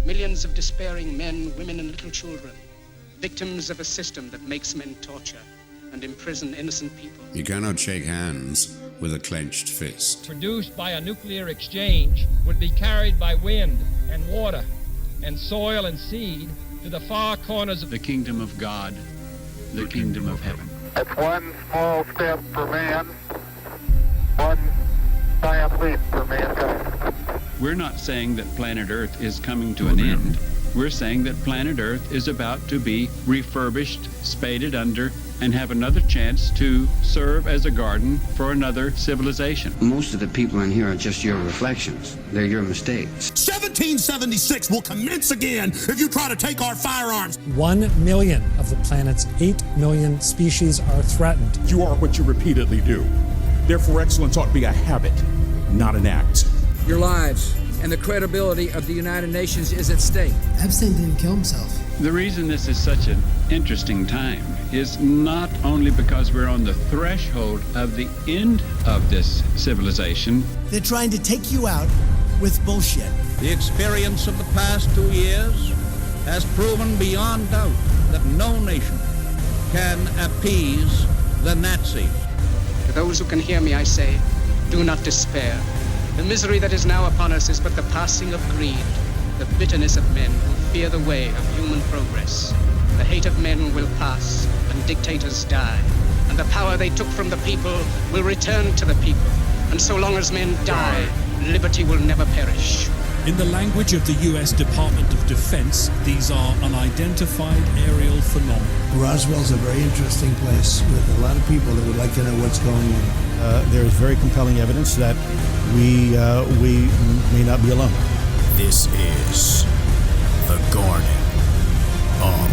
Millions of despairing men, women, and little children, victims of a system that makes men torture and imprison innocent people. You cannot shake hands with a clenched fist. Produced by a nuclear exchange would be carried by wind and water and soil and seed to the far corners of the kingdom of God, the kingdom of heaven. It's one small step for man, one giant leap for mankind. We're not saying that planet Earth is coming to an end. We're saying that planet Earth is about to be refurbished, spaded under, and have another chance to serve as a garden for another civilization. Most of the people in here are just your reflections. They're your mistakes. 1776 will commence again if you try to take our firearms. 1 million of the planet's 8 million species are threatened. You are what you repeatedly do. Therefore, excellence ought to be a habit, not an act. Your lives and the credibility of the United Nations is at stake. Epstein didn't kill himself. The reason this is such an interesting time is not only because we're on the threshold of the end of this civilization. They're trying to take you out with bullshit. The experience of the past 2 years has proven beyond doubt that no nation can appease the Nazis. To those who can hear me, I say, do not despair. The misery that is now upon us is but the passing of greed, the bitterness of men who fear the way of human progress. The hate of men will pass, and dictators die, and the power they took from the people will return to the people. And so long as men die, liberty will never perish. In the language of the U.S. Department of Defense, these are unidentified aerial phenomena. Roswell's a very interesting place with a lot of people that would like to know what's going on. There is very compelling evidence that we may not be alone. This is the Garden of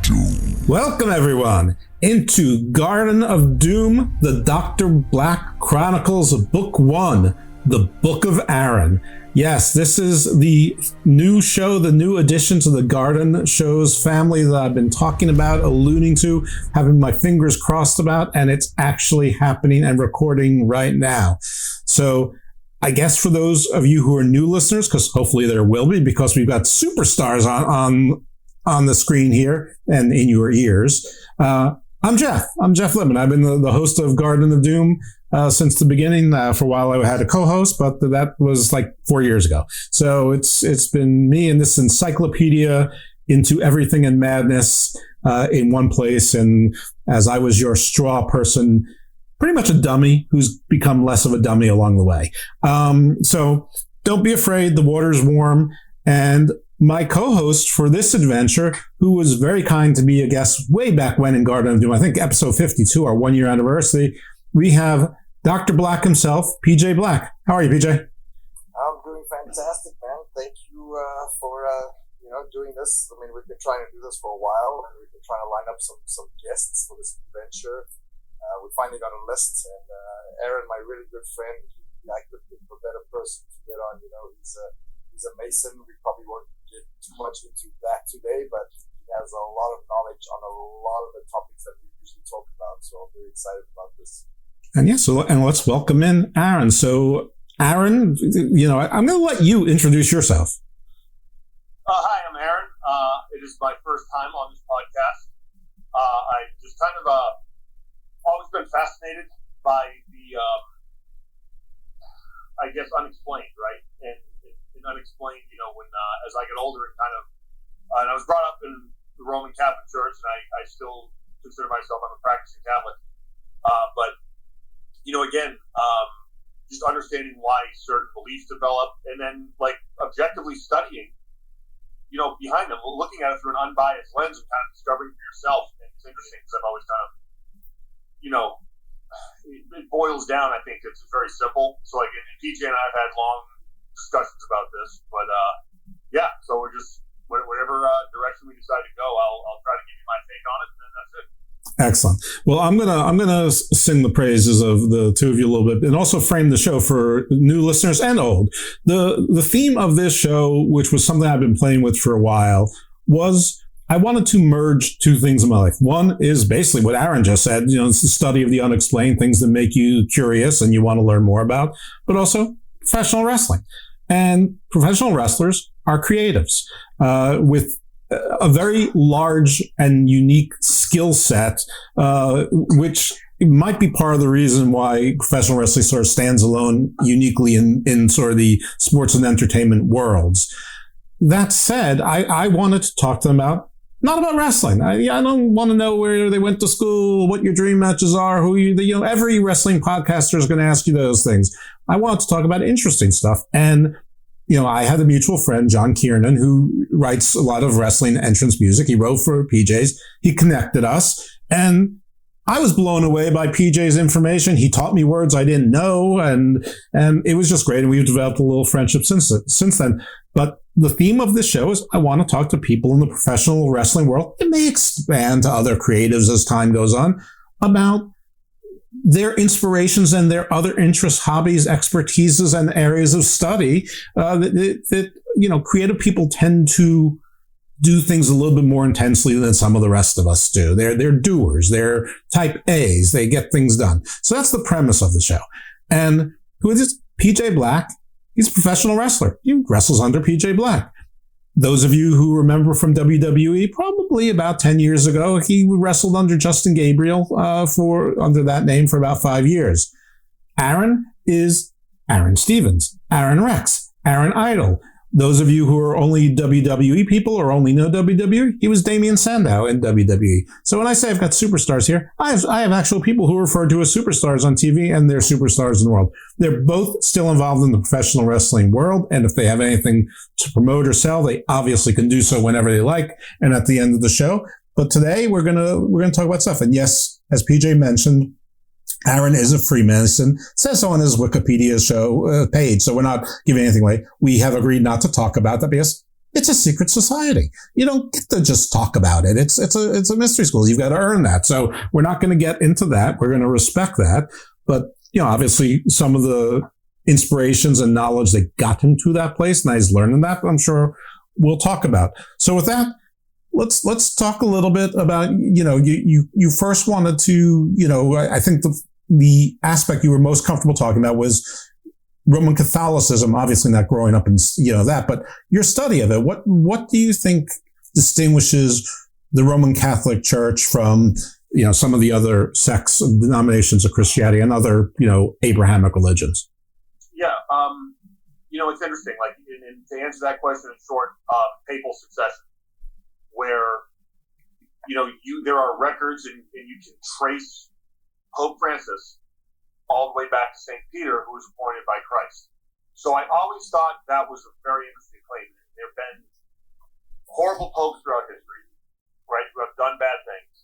Doom. Welcome, everyone, into Garden of Doom, the Dr. Black Chronicles of Book 1, the Book of Aron. Yes, this is the new show, the new addition to the Garden shows family that I've been talking about, alluding to, having my fingers crossed about, and it's actually happening and recording right now. So I guess for those of you who are new listeners, because hopefully there will be, because we've got superstars on the screen here and in your ears. I'm Jeff Lippman. I've been the host of Garden of Doom since the beginning. For a while I had a co-host, but that was like 4 years ago. So it's been me and this encyclopedia into everything and madness in one place. And as I was your straw person, pretty much a dummy who's become less of a dummy along the way. So don't be afraid. The water's warm. And my co-host for this adventure, who was very kind to be a guest way back when in Garden of Doom, I think episode 52, our 1 year anniversary, we have Dr. Black himself, PJ Black. How are you, PJ? I'm doing fantastic, man. Thank you for doing this. I mean, we've been trying to do this for a while, and we've been trying to line up some guests for this adventure. We finally got a list, and Aron, my really good friend, I couldn't think of a better person to get on. He's a Mason. We probably won't get too much into that today, but he has a lot of knowledge on a lot of the topics that we usually talk about. So I'm very excited about this. And and let's welcome in Aron. So Aron, I'm going to let you introduce yourself. Hi, I'm Aron. It is my first time on this podcast. I just kind of always been fascinated by the, unexplained, right? And unexplained, when as I get older and and I was brought up in the Roman Catholic Church, and I still consider myself, I'm a practicing Catholic. But just understanding why certain beliefs develop, and then objectively studying, behind them, looking at it through an unbiased lens and kind of discovering for yourself. And it's interesting because I've always kind of, it boils down. I think it's very simple. So PJ and I have had long discussions about this, but so we're just whatever direction we decide to go, I'll try to give you my take on it, and then that's it. Excellent. Well, I'm gonna sing the praises of the two of you a little bit, and also frame the show for new listeners and old. The theme of this show, which was something I've been playing with for a while, was I wanted to merge two things in my life. One is basically what Aron just said. It's the study of the unexplained, things that make you curious and you want to learn more about, but also professional wrestling. And professional wrestlers are creatives with a very large and unique skill set, which might be part of the reason why professional wrestling sort of stands alone uniquely in sort of the sports and entertainment worlds. That said, I wanted to talk to them not about wrestling. I don't want to know where they went to school, what your dream matches are, every wrestling podcaster is going to ask you those things. I wanted to talk about interesting stuff. And I had a mutual friend, John Kiernan, who writes a lot of wrestling entrance music. He wrote for PJ's. He connected us. And I was blown away by PJ's information. He taught me words I didn't know. And it was just great. And we've developed a little friendship since then. But the theme of this show is I want to talk to people in the professional wrestling world. It may expand to other creatives as time goes on about their inspirations and their other interests, hobbies, expertises, and areas of study that creative people tend to do things a little bit more intensely than some of the rest of us do. They're doers. They're type A's. They get things done. So that's the premise of the show. And who is this? PJ Black. He's a professional wrestler. He wrestles under PJ Black. Those of you who remember from WWE, probably about 10 years ago, he wrestled under Justin Gabriel under that name for about 5 years. Aron is Aron Stevens, Aron Rex, Aron Idol. Those of you who are only WWE people or only know WWE, he was Damien Sandow in WWE. So when I say I've got superstars here, I have actual people who are referred to as superstars on TV, and they're superstars in the world. They're both still involved in the professional wrestling world, and if they have anything to promote or sell, they obviously can do so whenever they like and at the end of the show. But today we're gonna talk about stuff. And yes, as PJ mentioned, Aron is a Freemason. It says so on his Wikipedia show page, so we're not giving anything away. We have agreed not to talk about that because it's a secret society. You don't get to just talk about it. It's a mystery school. You've got to earn that. So we're not going to get into that. We're going to respect that. But obviously, some of the inspirations and knowledge that got him to that place, and he's learning that, I'm sure we'll talk about. So with that, let's talk a little bit about, you first wanted to, I think the aspect you were most comfortable talking about was Roman Catholicism, obviously not growing up in, that, but your study of it. What do you think distinguishes the Roman Catholic Church from, some of the other sects and denominations of Christianity and other, Abrahamic religions? Yeah. It's interesting. Like, and to answer that question in short, papal succession, where, there are records and you can trace Pope Francis all the way back to St. Peter, who was appointed by Christ. So I always thought that was a very interesting claim. There have been horrible popes throughout history, right, who have done bad things.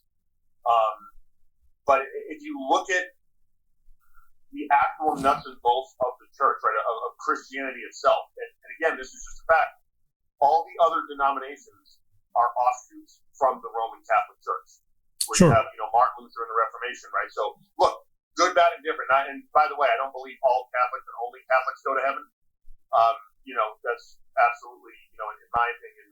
But if you look at the actual nuts and bolts of the church, right, of Christianity itself, and again, this is just a fact, all the other denominations are offshoots from the Roman Catholic Church. Where you have, Martin Luther and the Reformation, right? So, look, good, bad, and different. And by the way, I don't believe all Catholics and only Catholics go to heaven. That's absolutely, in my opinion,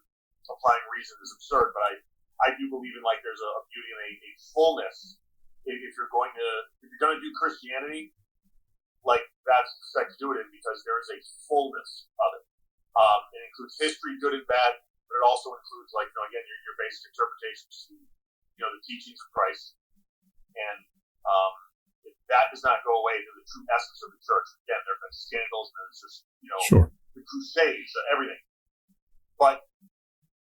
applying reason is absurd. But I do believe in, there's a beauty and a fullness. If you're going to do Christianity, that's the sect to do it in, because there is a fullness of it. It includes history, good and bad, but it also includes, again, your basic interpretations to, the teachings of Christ. And if that does not go away, then the true essence of the church, again, there have been scandals, and there's just, the Crusades, everything. But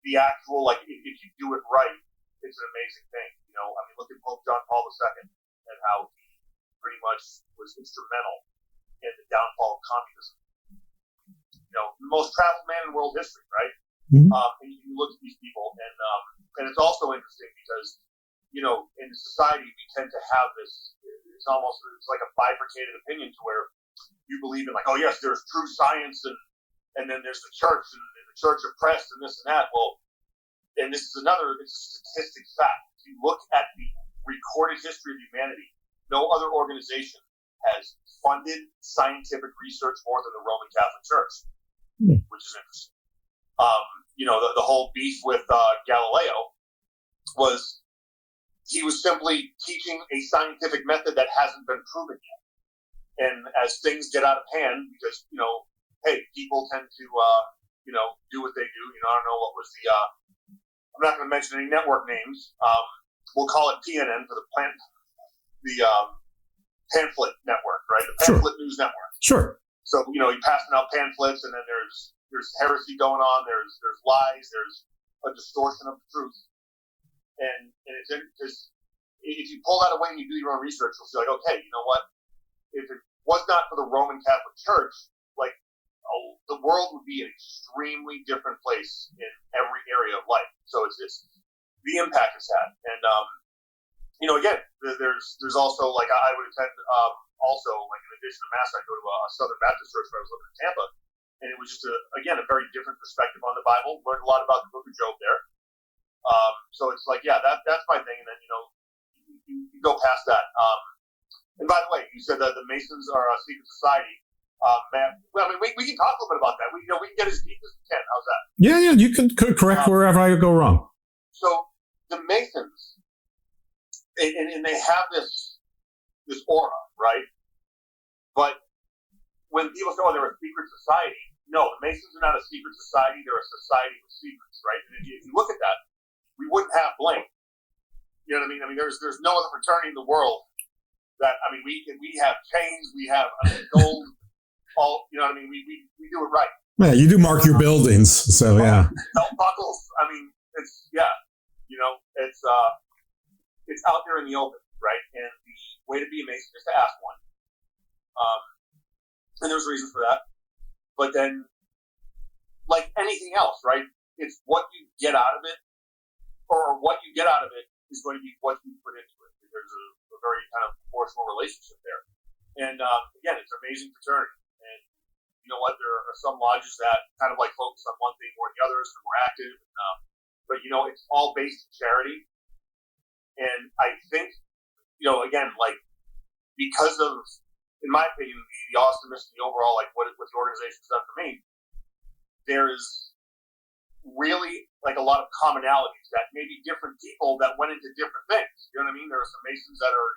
the actual, if you do it right, it's an amazing thing. Look at Pope John Paul II and how he pretty much was instrumental in the downfall of communism. The most traveled man in world history, right? Mm-hmm. And you look at these people, and it's also interesting because, in society we tend to have this. It's like a bifurcated opinion to where you believe in, oh yes, there's true science, and then there's the church, and the church oppressed, and this and that. Well, and this is it's a statistic fact. If you look at the recorded history of humanity, no other organization has funded scientific research more than the Roman Catholic Church, which is interesting. The whole beef with Galileo was he was simply teaching a scientific method that hasn't been proven yet. And as things get out of hand, because, hey, people tend to do what they do. I don't know what was the. I'm not going to mention any network names. We'll call it PNN for the pamphlet network, right? The pamphlet news network. Sure. So you're passing out pamphlets, and then there's heresy going on. There's lies. There's a distortion of the truth. And it's just, if you pull that away and you do your own research, you'll see like, okay, you know what? If it was not for the Roman Catholic Church, like the world would be an extremely different place in every area of life. So it's the impact it's had, and again, there's also like I would attend also like in addition to Mass, I go to a Southern Baptist church where I was living in Tampa, and it was just a very different perspective on the Bible. Learned a lot about the Book of Job there. So it's like, yeah, that's my thing, and then you go past that. And by the way, you said that the Masons are a secret society. Man, well, I mean, we can talk a little bit about that. We can get as deep as we can. How's that? Yeah, you can correct wherever I go wrong. So the Masons, and they have this aura, right? But when people say, "Oh, they're a secret society," no, the Masons are not a secret society. They're a society with secrets, right? And if you look at that, we wouldn't have Blaine. You know what I mean? I mean, there's no other fraternity in the world that, I mean, we have chains, we have gold, all, you know what I mean? We do it right. Yeah, you do mark your buildings, so yeah. Belt buckles. I mean, it's it's out there in the open, right? And the way to be a Mason is to ask one. And there's reasons for that. But then, like anything else, right? It's what you get out of it, or what you get out of it is going to be what you put into it. There's a very kind of proportional relationship there. And again, it's an amazing fraternity. And you know what? There are some lodges that kind of like focus on one thing more than the others. They're more active. But it's all based in charity. And I think, again, like because of, in my opinion, the awesomeness and the overall, like what the organization's done for me, there's really like a lot of commonalities that maybe different people that went into different things. You know what I mean? There are some Masons that are,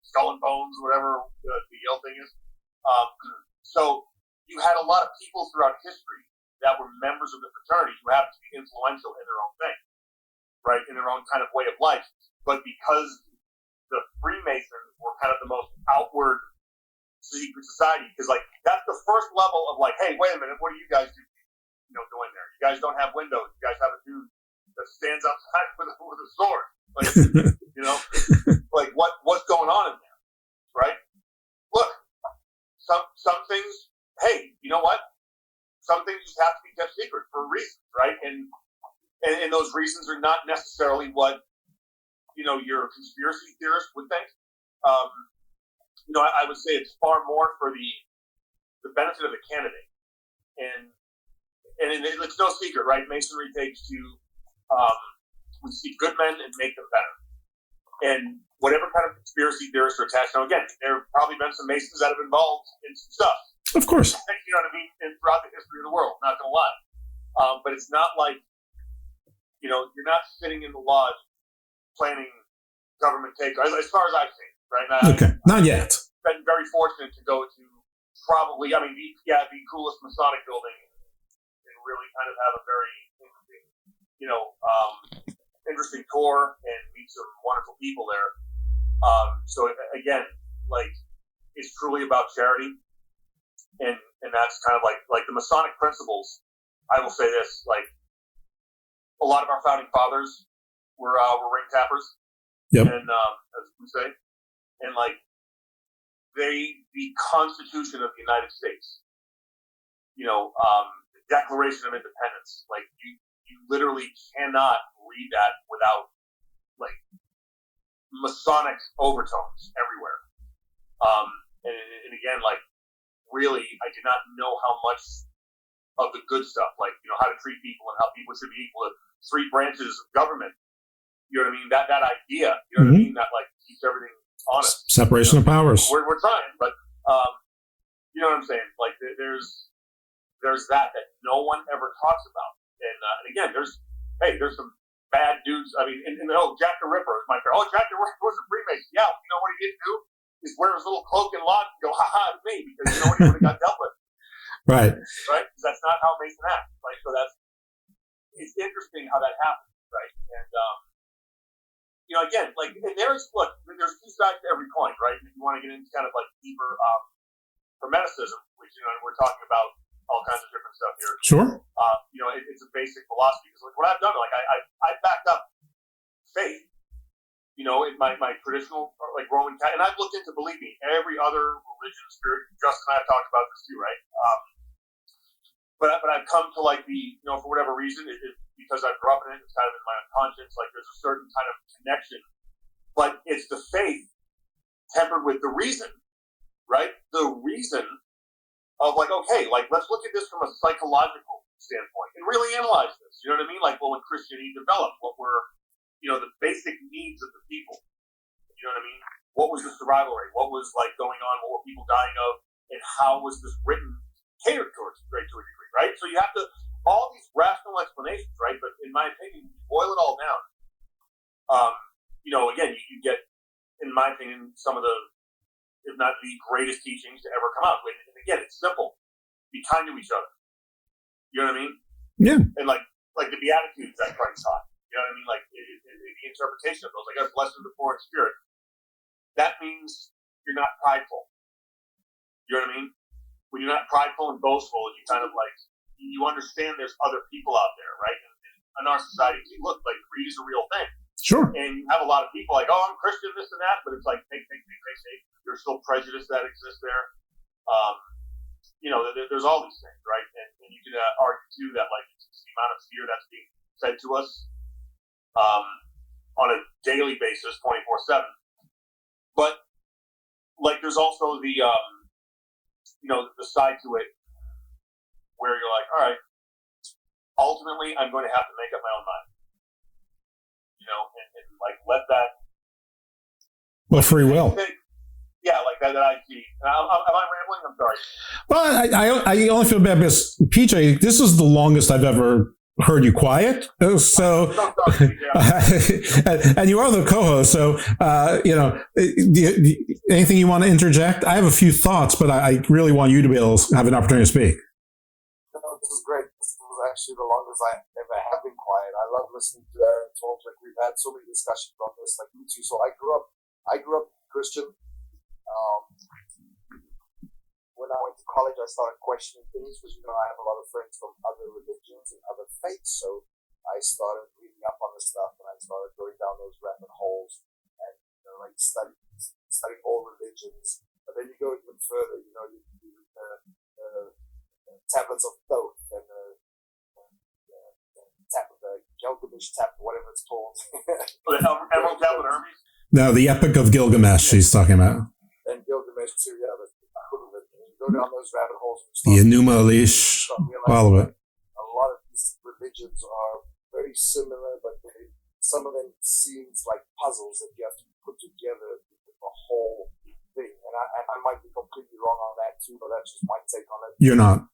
skull and bones, whatever the Yale thing is. So you had a lot of people throughout history that were members of the fraternity who happened to be influential in their own thing, right? In their own kind of way of life. But because the Freemasons were kind of the most outward secret society, because like that's the first level of like, hey, wait a minute, what do you guys do? Going there. You guys don't have windows. You guys have a dude that stands outside with a sword. Like, like what's going on in there, right? Look, some things. Hey, you know what? Some things just have to be kept secret for a reason, right? And those reasons are not necessarily what your conspiracy theorist would think. I would say it's far more for the benefit of the candidate, and it's no secret, right? Masonry takes to we see good men and make them better. And whatever kind of conspiracy theorists are attached, now again, there have probably been some Masons that have been involved in some stuff. Of course. You know what I mean? And throughout the history of the world, not going to lie. But it's not like, you're not sitting in the lodge planning government takeover, as far as I've seen, right? Okay, not yet. I've been very fortunate to go to probably, the coolest Masonic building and really kind of have a very interesting, interesting tour and meet some wonderful people there. So again, like it's truly about charity, and that's kind of like the Masonic principles. I will say this: like a lot of our founding fathers were ring tappers, yep. And as we say, and like the Constitution of the United States, the Declaration of Independence, like you literally cannot read that without like Masonic overtones everywhere. And again, like really, I did not know how much of the good stuff, like how to treat people and how people should be equal to 3 branches of government. You know what I mean? That idea, you know what I mean? That like keeps everything honest. Separation of powers. We're trying, but you know what I'm saying? Like there's that no one ever talks about. And again, there's some bad dudes. I mean, and Jack the Ripper is my friend. Oh, Jack the Ripper was a Freemason. Yeah, you know what he didn't do is wear his little cloak and lot and go, ha ha, it's me, because what he would have got dealt with. Right. Right? Because that's not how Mason acts. Like, so it's interesting how that happens, right? And, again, like, there's two sides to every coin, right? If you want to get into kind of like deeper Hermeticism, which, we're talking about all kinds of different stuff here. Sure. It's a basic philosophy. Because like, what I've done, like, I backed up faith, in my traditional, like, Roman Catholic, and I've looked into, believe me, every other religion, spirit. Justin and I have talked about this too, right? But I've come to, like, for whatever reason, because I grew up in it, it's kind of in my unconscious, like, there's a certain kind of connection. But it's the faith tempered with the reason, right? The reason of, like, okay, like, let's look at this from a psychological standpoint and really analyze this. You know what I mean? Like, well, when Christianity developed, what were, the basic needs of the people? You know what I mean? What was the survival rate? What was, like, going on? What were people dying of? And how was this written, catered towards to a degree, right? So you have to, all these rational explanations, right? But in my opinion, you boil it all down. Again, you get, in my opinion, some of the, if not the greatest teachings to ever come out. And again, it's simple. Be kind to each other. You know what I mean? Yeah. And like the Beatitudes that Christ taught. You know what I mean? Like the interpretation of those. Like, blessed are the poor in spirit. That means you're not prideful. You know what I mean? When you're not prideful and boastful, you kind of like, you understand there's other people out there, right? And in our society, look, like, greed is a real thing. Sure. And you have a lot of people like, oh, I'm Christian, this and that, but it's like, take. There's still prejudice that exists there. There's all these things, right? And you can argue, too, that, like, it's the amount of fear that's being fed to us on a daily basis, 24/7. But, like, there's also the, the side to it where you're like, all right, ultimately, I'm going to have to make up my own mind. And like, let that. Well, free will. Yeah, like that I see. Am I rambling? I'm sorry. Well, I only feel bad because, PJ, this is the longest I've ever heard you quiet. So, and you are the co-host. So, anything you want to interject? I have a few thoughts, but I really want you to be able to have an opportunity to speak. This is great. This was actually the longest I ever have been quiet. I love listening to Aron talk. Like, we've had so many discussions on this, like me too. So I grew up Christian. When I went to college, I started questioning things because, I have a lot of friends from other religions and other faiths. So I started reading up on this stuff, and I started going down those rabbit holes and, like, studying all religions. But then you go even further, you read the tablets of Thoth and the Gilgamesh tablet, whatever it's called. Emerald Tablet Hermes? No, the Epic of Gilgamesh she's talking about. And Gilgamesh too, yeah. But you go down those rabbit holes. The Enuma Elish, all of it. A lot of these religions are very similar, but some of them seems like puzzles that you have to put together to get the whole thing. And I might be completely wrong on that too, but that's just my take on it. You're not.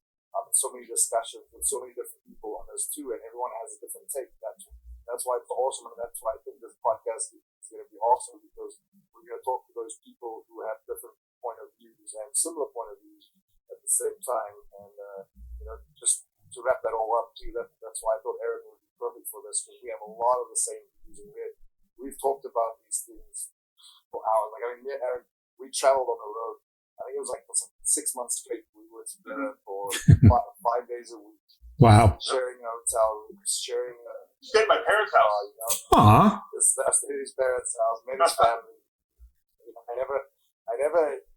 So many discussions with so many different people on this too, and everyone has a different take. That's why it's awesome, and that's why I think this podcast is going to be awesome, because we're going to talk to those people who have different point of views and similar point of views at the same time. And just to wrap that all up too, that's why I thought Aron would be perfect for this, because we have a lot of the same views, and we've talked about these things for hours. Like, me and Aron, we traveled on the road. I think it was like for 6 months straight. We were together for 5 days a week. Wow. Sharing a hotel rooms, sharing. Stayed at my parents' house. Aww. I stayed at his parents' house, met his family. I never.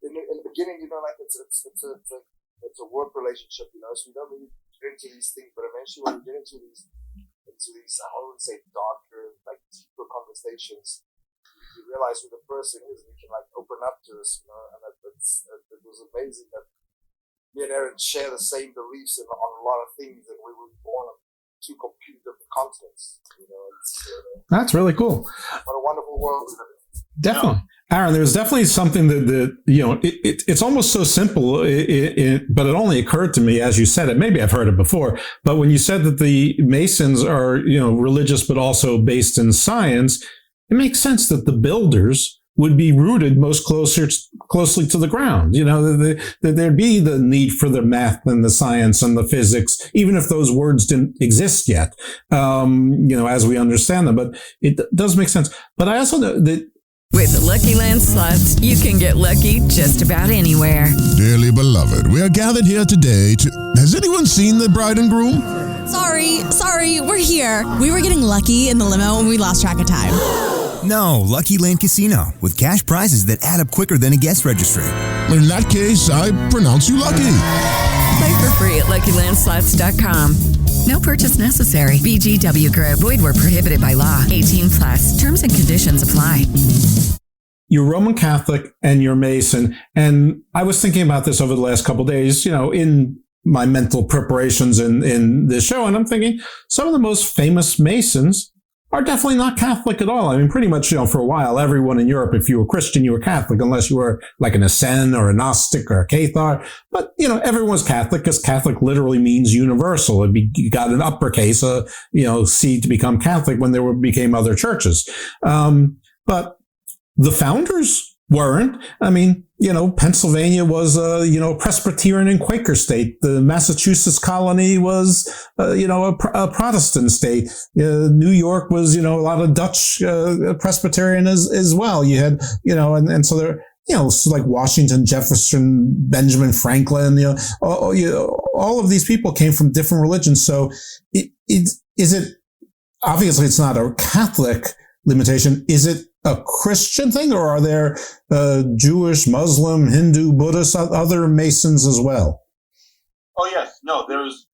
In the beginning, like it's a work relationship, so you don't really get into these things. But eventually, when you get into these, I wouldn't say darker, like deeper conversations, you realize who the person is, and you can like open up to us, and it was amazing that me and Aron share the same beliefs on a lot of things, and we were born on 2 completely different continents. That's really cool. What a wonderful world we live in. Definitely. Aron, there's definitely something that it's almost so simple, but it only occurred to me as you said it. Maybe I've heard it before, but when you said that the Masons are, religious, but also based in science, it makes sense that the builders would be rooted most closely to the ground. There'd be the need for the math and the science and the physics, even if those words didn't exist yet, as we understand them. But it does make sense. But I also know that with the Lucky Land Slots, you can get lucky just about anywhere. Dearly beloved, we are gathered here today to... Has anyone seen the bride and groom? Sorry, we're here. We were getting lucky in the limo and we lost track of time. No, Lucky Land Casino, with cash prizes that add up quicker than a guest registry. In that case, I pronounce you lucky. Play for free at LuckyLandSlots.com. No purchase necessary. VGW Group. Void where prohibited by law. 18+. Terms and conditions apply. You're Roman Catholic and you're Mason. And I was thinking about this over the last couple of days, in my mental preparations in this show. And I'm thinking some of the most famous Masons are definitely not Catholic at all. I mean, pretty much, for a while, everyone in Europe, if you were Christian, you were Catholic, unless you were like an Essene or a Gnostic or a Cathar. But, everyone's Catholic because Catholic literally means universal. You got an uppercase, C to become Catholic when there became other churches. But the founders weren't. I mean, Pennsylvania was a Presbyterian and Quaker state. The Massachusetts colony was, a Protestant state. New York was, a lot of Dutch Presbyterian as well. You had, and so there, like Washington, Jefferson, Benjamin Franklin, all of these people came from different religions. So obviously it's not a Catholic limitation. Is it a Christian thing, or are there Jewish, Muslim, Hindu, Buddhist, other Masons as well? Oh, yes. No, there's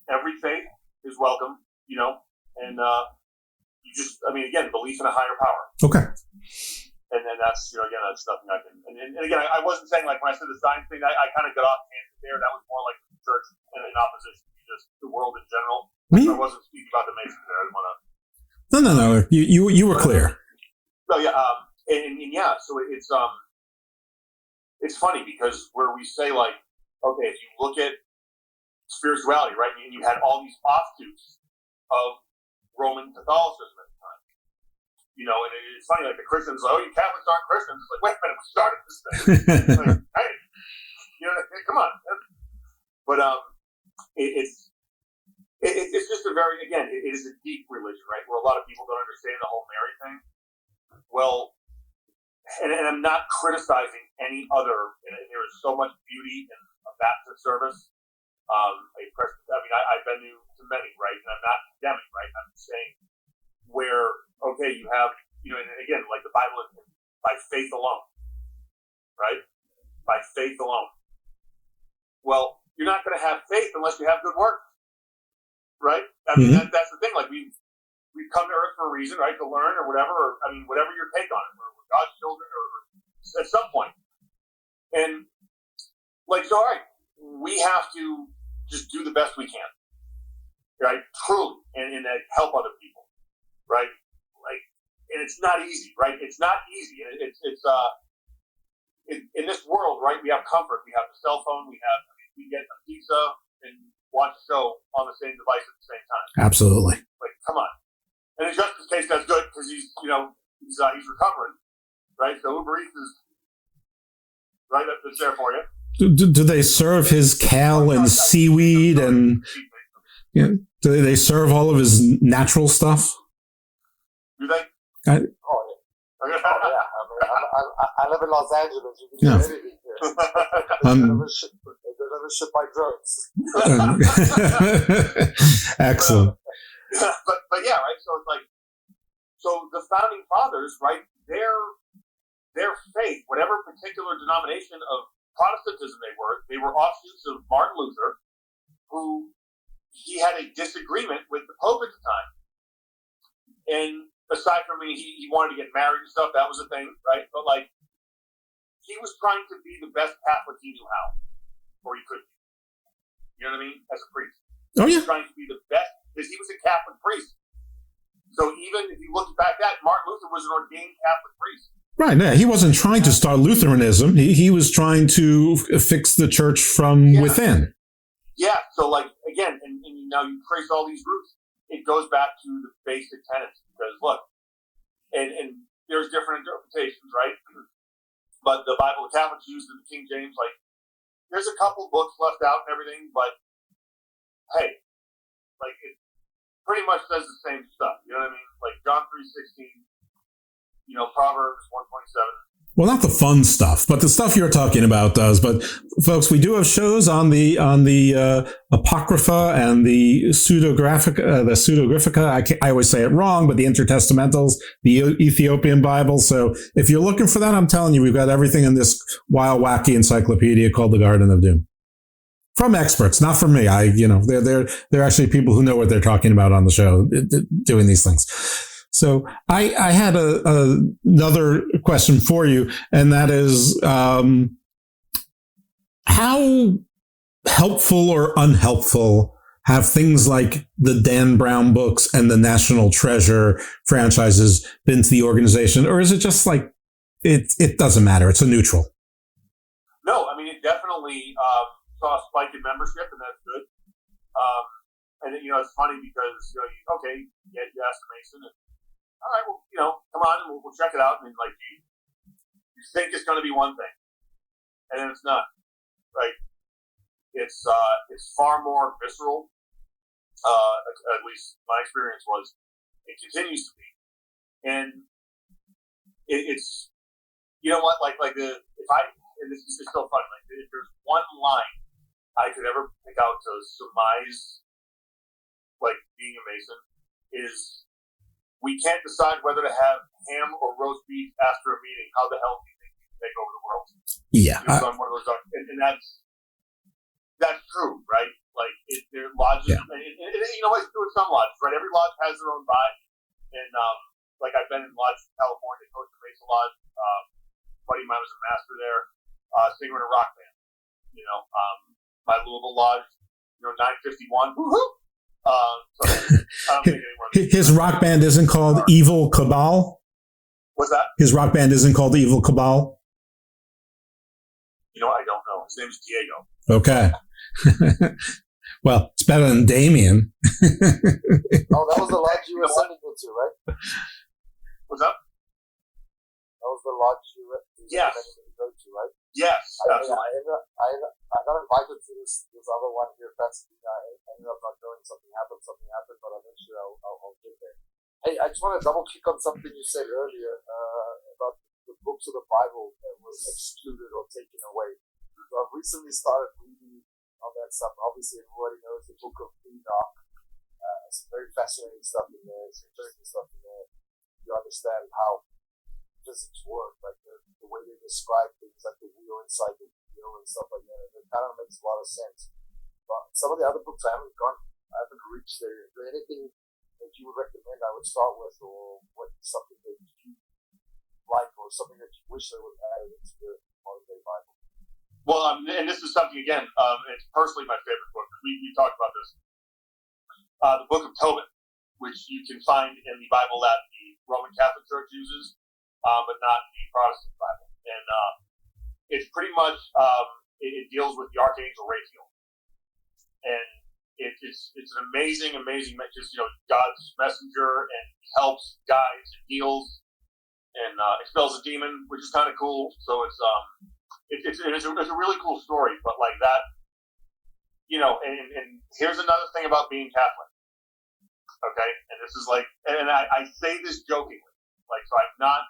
every faith is welcome, and you just, again, belief in a higher power. Okay. And then that's, again, that's nothing I can, and again, I wasn't saying, like, when I said the science thing, I kind of got off tangent there. That was more like the church and in opposition to just the world in general. So I wasn't speaking about the Masons there. I didn't want to. No. You were clear. So yeah, so it's funny because where we say, like, okay, if you look at spirituality, right, and you had all these offshoots of Roman Catholicism at the time, and it's funny, like the Christians, oh, you Catholics aren't Christians. It's like, wait a minute, we started this thing. Like, hey, come on. But it's just a very, again, it is a deep religion, right, where a lot of people don't understand the whole Mary thing. Well, and I'm not criticizing any other, and there is so much beauty in a Baptist service. I've been to many, right, and I'm not condemning, right, I'm just saying where, okay, you have, and again, like the Bible is by faith alone, right, by faith alone. Well, you're not going to have faith unless you have good works, right? That's the thing, like we've come to earth for a reason, right? To learn or whatever, whatever your take on it. We're God's children or at some point. And, all right, we have to just do the best we can, right? Truly, and help other people, right? And it's not easy, right? It's not easy. In this world, right, we have comfort. We have the cell phone. We get a pizza and watch a show on the same device at the same time. Absolutely. Come on. And in Justin's case, that's good because he's recovering, right? So Uber Eats is right up there for you. Do they serve his kale and seaweed and do they serve all of his natural stuff? Do they? Yeah. I live in Los Angeles. You can do anything here. They never ship by drugs. Excellent. But yeah, right. So it's like, so the founding fathers, right? Their faith, whatever particular denomination of Protestantism they were offshoots of Martin Luther, who he had a disagreement with the Pope at the time. And aside from he wanted to get married and stuff, that was a thing, right? But he was trying to be the best Catholic he knew how, or he could be. You know what I mean? As a priest. Oh He yeah. was trying to be the best. Because he was a Catholic priest. So even if you look back at Martin Luther was an ordained Catholic priest. Right. Yeah, he wasn't trying to start Lutheranism. He was trying to fix the church from within. Yeah. So again, and now you trace all these roots. It goes back to the basic tenets. Because look, and there's different interpretations, right? But the Bible the Catholics used in the King James, like, there's a couple books left out and everything, but hey, like, it pretty much says the same stuff. You know what I mean? Like John 3:16, Proverbs 1:27. Well, not the fun stuff, but the stuff you're talking about does. But folks, we do have shows on the Apocrypha and the Pseudographica. I always say it wrong, but the Intertestamentals, the Ethiopian Bible. So if you're looking for that, I'm telling you, we've got everything in this wild, wacky encyclopedia called the Garden of Doom. From experts, not from me. They're actually people who know what they're talking about on the show, doing these things. So I had another question for you, and that is, how helpful or unhelpful have things like the Dan Brown books and the National Treasure franchises been to the organization, or is it just like it doesn't matter? It's a neutral. No, I mean, it definitely saw a spike in membership, and that's good. And it's funny because you ask a Mason, and all right, well, come on, and we'll check it out. And like you think it's going to be one thing, and then it's not. Right? It's far more visceral. At least my experience was. It continues to be, and it's what and this is so funny. Like, if there's one line I could ever pick out to surmise, like, being a Mason, is we can't decide whether to have ham or roast beef after a meeting. How the hell do you think you can take over the world? Yeah. On one of those, and that's true, right? Like, their lodges, and it's true with some lodges, right? Every lodge has their own vibe, and like, I've been in lodges in California, coached the Mason Lodge. Buddy of mine was a master there, singer in a rock band. My Louisville Lodge, 951. Woohoo! So I don't think anyone. His rock band isn't called Evil Cabal? What's that? His rock band isn't called Evil Cabal? I don't know. His name's Diego. Okay. Well, it's better than Damien. Oh, that was the lodge you were sending me to, right? What's up? That was the lodge you were sending me to go to, right? Yes. I got invited to this other one here in Pasadena. I ended up not going. Something happened, but eventually I'll get there. Hey, I just want to double click on something you said earlier about the books of the Bible that were excluded or taken away. So I've recently started reading on that stuff. Obviously, everybody knows the book of Enoch. Some very fascinating stuff in there, some interesting stuff in there. You understand how physics work, like the way they describe things, like the wheel inside the wheel and stuff like that. It kind of makes a lot of sense. But some of the other books I haven't reached there. Is there anything that you would recommend I would start with, or what something that you like, or something that you wish they would add into the modern day Bible? Well, and this is something, again, it's personally my favorite book. We talked about this. The Book of Tobit, which you can find in the Bible that the Roman Catholic Church uses, but not the Protestant Bible. And it's pretty much, it deals with the Archangel Raphael. And it's an amazing just, God's messenger, and helps, guides, and heals, and expels a demon, which is kind of cool. So it's a really cool story, but like that, and here's another thing about being Catholic. Okay, and this is like, and I say this jokingly, like, so I'm not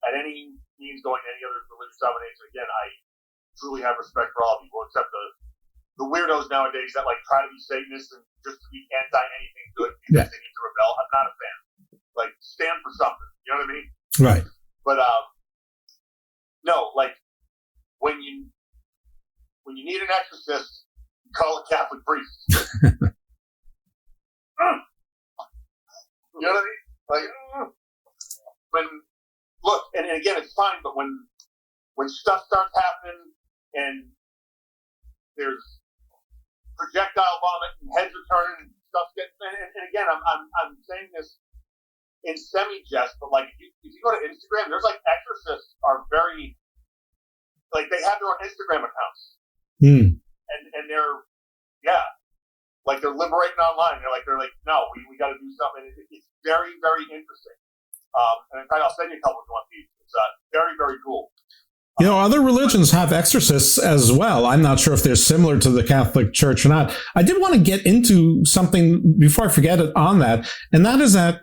at any means going to any other religious denomination. Again, I truly have respect for all people, except the weirdos nowadays that like try to be Satanists and just to be anti anything good because they need to rebel. I'm not a fan. Like, stand for something. You know what I mean? Right. But no, like, when you need an exorcist, you call a Catholic priest. You know what I mean? Like, and again, it's fine, but when stuff starts happening and there's projectile vomit and heads are turning and stuff's getting, and again, I'm saying this in semi-jest, but like, if you go to Instagram, there's like exorcists are very, like, they have their own Instagram accounts. And they're, like, they're liberating online. They're like, no, we got to do something. It's very, very interesting. And in fact, I'll send you a couple if you want these. It's very, very cool. You know, other religions have exorcists as well. I'm not sure if they're similar to the Catholic Church or not. I did want to get into something before I forget it on that, and that is that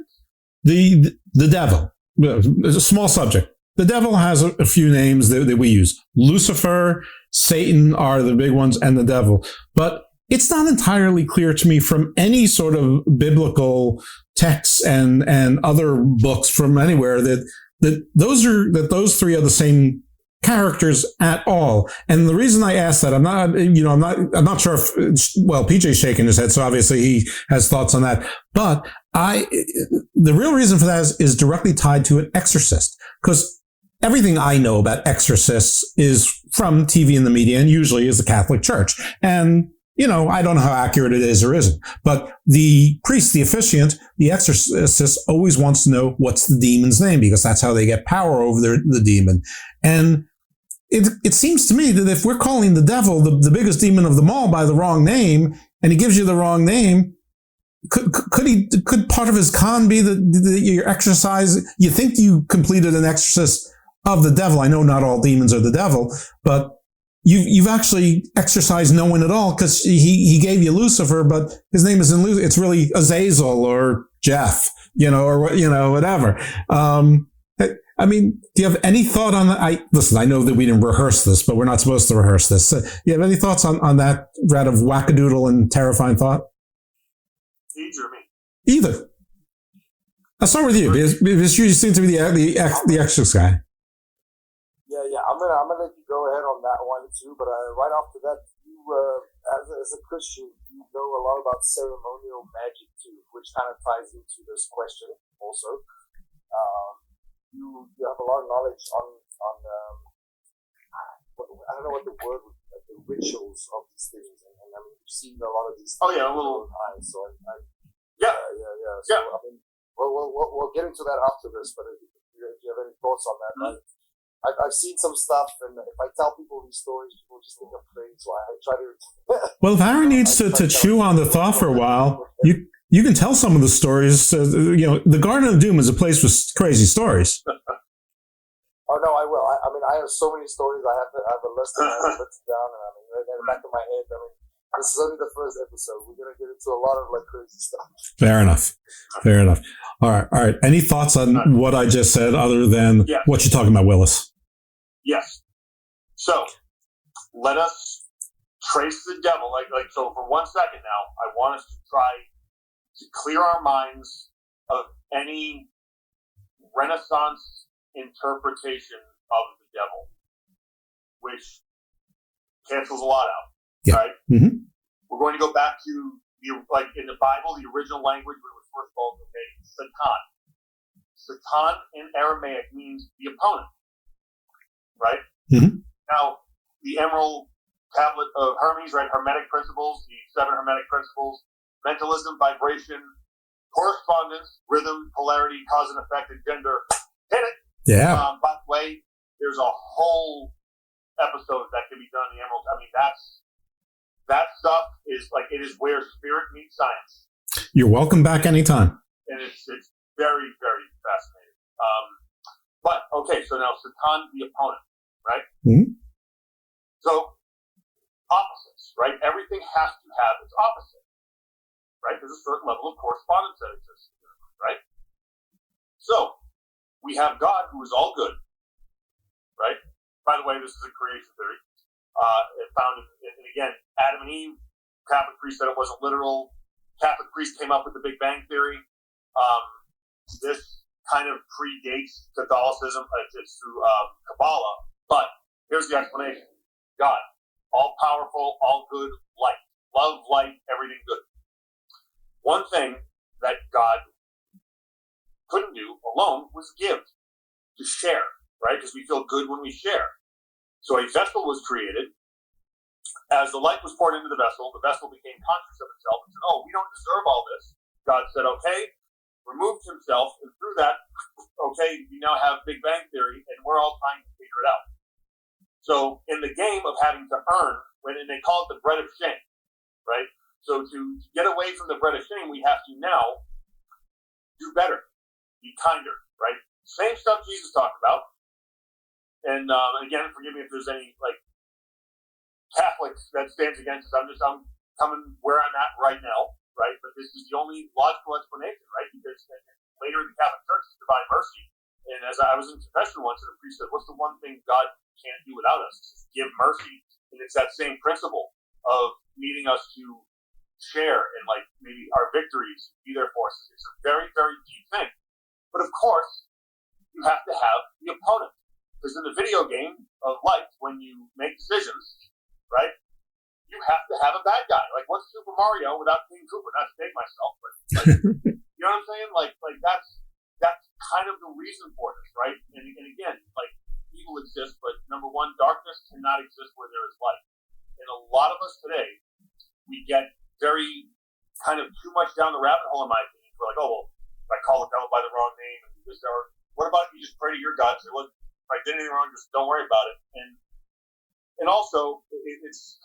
the devil, it's a small subject. The devil has a few names that we use. Lucifer, Satan are the big ones, and the devil. But it's not entirely clear to me from any sort of biblical texts and other books from anywhere that those three are the same characters at all. And the reason I ask that, I'm not sure if, PJ's shaking his head, so obviously he has thoughts on that. But the real reason for that is directly tied to an exorcist, because everything I know about exorcists is from TV and the media, and usually is the Catholic Church. And, I don't know how accurate it is or isn't, but the priest, the officiant, the exorcist always wants to know what's the demon's name, because that's how they get power over the demon. And it seems to me that if we're calling the devil the biggest demon of them all by the wrong name, and he gives you the wrong name, could part of his con be that your exercise, you think you completed an exorcist of the devil? I know not all demons are the devil, but you've actually exorcised no one at all, because he gave you Lucifer, but his name isn't Lucifer. It's really Azazel or Jeff, or whatever. I mean, do you have any thought on that? I know that we didn't rehearse this, but we're not supposed to rehearse this. Do you have any thoughts on that rather wackadoodle and terrifying thought? Either or me? Either. I'll start with you, because you seem to be the exorcist guy. Yeah. I'm gonna let you go ahead on that one too. But right after that, you as a Christian, you know a lot about ceremonial magic too, which kind of ties into this question also. You have a lot of knowledge on I don't know what the word would be, the rituals of these things, and I mean you've seen a lot of these things. Oh yeah, a little. So yeah. So I mean, we'll get into that after this. But if you have any thoughts on that, I've seen some stuff, and if I tell people these stories, people just think I'm crazy. So I try to. Well, if Aron needs to chew on the thought for a while, you can tell some of the stories. The Garden of Doom is a place with crazy stories. Oh no, I will. I mean, I have so many stories. I have a list and I have it written down, and I mean, right in the back of my head. I mean, this is only the first episode. We're gonna get into a lot of crazy stuff. Fair enough. All right. Any thoughts on what I just said, other than what you're talking about, Willis? Yes. So let us trace the devil. So for 1 second now, I want us to try to clear our minds of any Renaissance interpretation of the devil, which cancels a lot out, right? Mm-hmm. We're going to go back to in the Bible, the original language when it was first called, Satan. Satan in Aramaic means the opponent, right? Mm-hmm. Now, the Emerald Tablet of Hermes, right? Hermetic principles, the 7 Hermetic principles, mentalism, vibration, correspondence, rhythm, polarity, cause and effect, and gender. Hit it. Yeah. By the way, there's a whole episode that can be done in the Emerald. I mean, that stuff is it is where spirit meets science. You're welcome back anytime. And it's very, very fascinating. But okay, so now Satan, the opponent, right? Mm-hmm. So opposites, right? Everything has to have its opposite, right? There's a certain level of correspondence that exists, right? So we have God, who is all good, right? By the way, this is a creation theory. It found, and again, Adam and Eve, Catholic priest said it wasn't literal. Catholic priest came up with the Big Bang Theory. This kind of predates Catholicism. It's through Kabbalah. But here's the explanation. God, all powerful, all good, light. Love, light, everything good. One thing that God couldn't do alone was give, to share, right? Because we feel good when we share. So a vessel was created. As the light was poured into the vessel became conscious of itself and said, oh, we don't deserve all this. God said, okay, removed himself, and through that, okay, we now have Big Bang Theory, and we're all trying to figure it out. So in the game of having to earn, and they call it the bread of shame, right? So to get away from the bread of shame, we have to now do better, be kinder, right? same stuff Jesus talked about. And again, forgive me if there's any Catholics that stands against us. I'm coming where I'm at right now, right? But this is the only logical explanation, right? Because later in the Catholic Church is divine mercy. And as I was in confession once, and the priest said, "What's the one thing God can't do without us? It's give mercy." And it's that same principle of needing us to share and maybe our victories be there for us. It's a very, very deep thing. But of course, you have to have the opponent. Because in the video game of life, when you make decisions, right, you have to have a bad guy. What's Super Mario without King Koopa? Not to date myself, but you know what I'm saying? That's kind of the reason for this, right? And again, evil exists, but number one, darkness cannot exist where there is light. And a lot of us today, we get very kind of too much down the rabbit hole, in my opinion. We're like, oh, well, if I call the devil by the wrong name, and this, or what about you just pray to your God and say, look, if I did anything wrong, just don't worry about it. And also, it's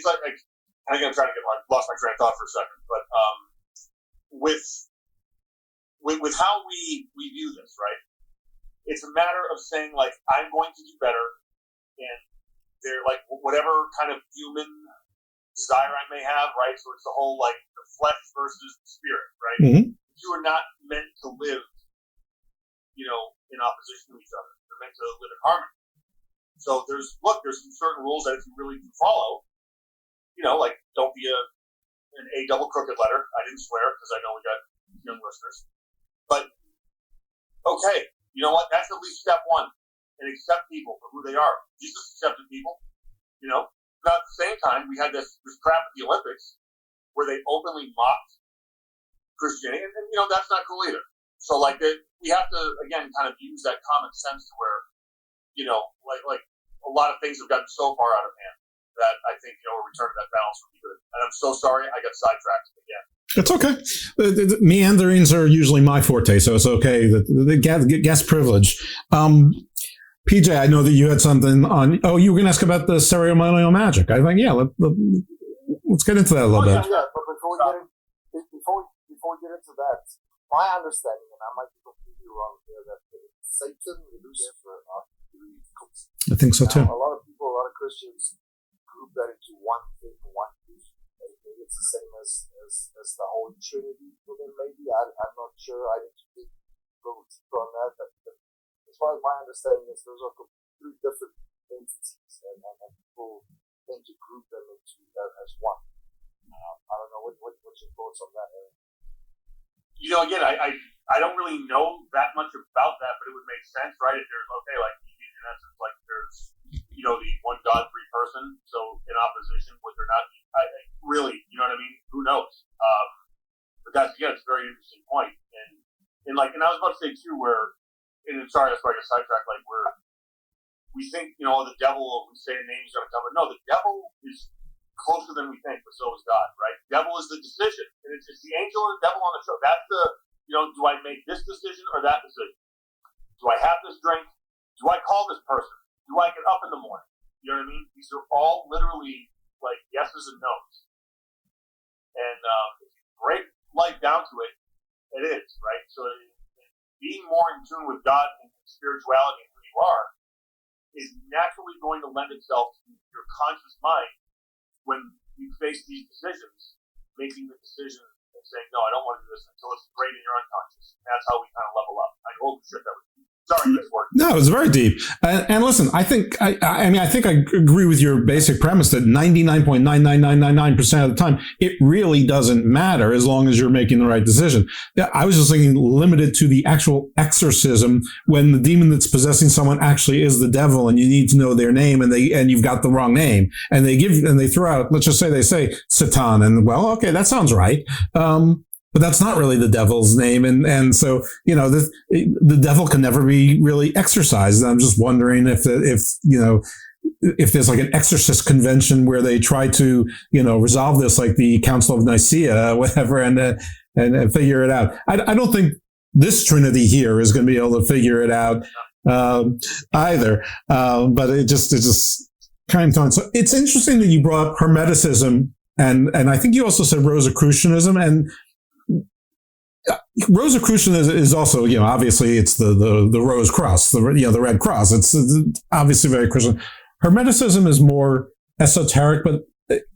like I'm trying to lost my train of thought for a second, but with how we view this, right? It's a matter of saying I'm going to do better, and they're whatever kind of human desire I may have, right? So it's the whole the flesh versus the spirit, right? Mm-hmm. You are not meant to live, in opposition to each other. You're meant to live in harmony. So there's some certain rules that if you really do follow, don't be an A double crooked letter. I didn't swear because I know we got young listeners. But okay, you know what? That's at least step one. And accept people for who they are. Jesus accepted people, Now at the same time, we had this crap at the Olympics where they openly mocked Christianity, and that's not cool either. So we have to again kind of use that common sense to where, a lot of things have gotten so far out of hand that I think a return to that balance would be good. And I'm so sorry I got sidetracked again. It's okay. The meanderings are usually my forte, so it's okay. The guest privilege. PJ, I know that you had something on. Oh, you were going to ask about the ceremonial magic. I think, let's get into that a little bit. Yeah. But before we get into that, my understanding, and I might be completely wrong here, that Satan and Lucifer are really close. I think so too. A lot of Christians group that into one thing, one vision. Maybe it's the same as the Holy Trinity within. Maybe I'm not sure. I need to go deeper on that. But as far as my understanding is, those are completely different entities, and people tend to group them into that as one. I don't know what's your thoughts on that, Aaron? Again, I don't really know that much about that, but it would make sense, right? If there's in essence, there's the one God, three person. So in opposition, would there not be? Really, you know what I mean? Who knows? But that's it's a very interesting point. And I was about to say too, sorry, that's why I got sidetracked. Where we think, the devil, we say a name's going to come, but no, the devil is closer than we think, but so is God, right? Devil is the decision, and it's the angel and the devil on the show. That's the, do I make this decision or that decision? Do I have this drink? Do I call this person? Do I get up in the morning? You know what I mean? These are all literally yeses and nos. And if you break life down to it, it is, right? So being more in tune with God and spirituality and who you are is naturally going to lend itself to your conscious mind when you face these decisions, making the decision and saying, no, I don't want to do this until it's great in your unconscious. And that's how we kind of level up. I hope that was sorry, this worked. No, it was very deep. And listen, I think I agree with your basic premise that 99.99999% of the time, it really doesn't matter as long as you're making the right decision. I was just thinking limited to the actual exorcism when the demon that's possessing someone actually is the devil, and you need to know their name, and you've got the wrong name, and they throw out, let's just say they say Satan, and well, okay, that sounds right. But that's not really the devil's name. And so, the devil can never be really exorcised. And I'm just wondering if there's an exorcist convention where they try to, resolve this, like the Council of Nicaea, whatever, and figure it out. I don't think this Trinity here is going to be able to figure it out, either. But it just kind of, so it's interesting that you brought up Hermeticism, and I think you also said Rosicrucianism, Rosicrucian is also, obviously it's the Rose Cross, the Red Cross. It's obviously very Christian. Hermeticism is more esoteric, but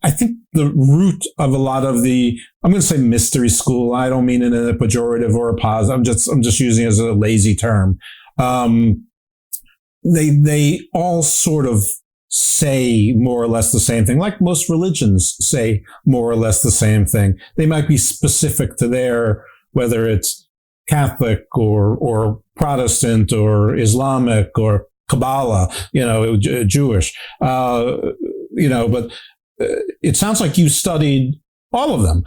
I think the root of a lot of I'm going to say mystery school. I don't mean it in a pejorative or a positive. I'm just using it as a lazy term. They all sort of say more or less the same thing, like most religions say more or less the same thing. They might be specific to whether it's Catholic or Protestant or Islamic or Kabbalah, Jewish, but it sounds like you studied all of them.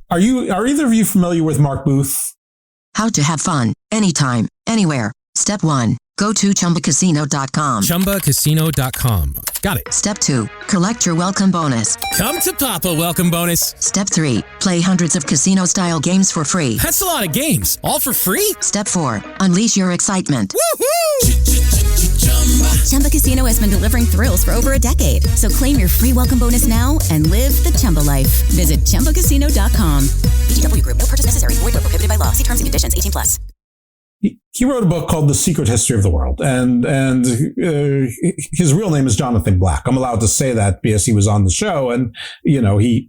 Are either of you familiar with Mark Booth? How to have fun, anytime, anywhere. Step 1. Go to ChumbaCasino.com. ChumbaCasino.com. Got it. Step 2. Collect your welcome bonus. Come to Papa welcome bonus. Step 3. Play hundreds of casino-style games for free. That's a lot of games. All for free? Step 4. Unleash your excitement. Woohoo! Chumba Casino has been delivering thrills for over a decade. So claim your free welcome bonus now and live the Chumba life. Visit ChumbaCasino.com. VGW Group. No purchase necessary. Void where prohibited by law. See terms and conditions. 18+. He wrote a book called The Secret History of the World, and his real name is Jonathan Black. I'm allowed to say that because he was on the show, and he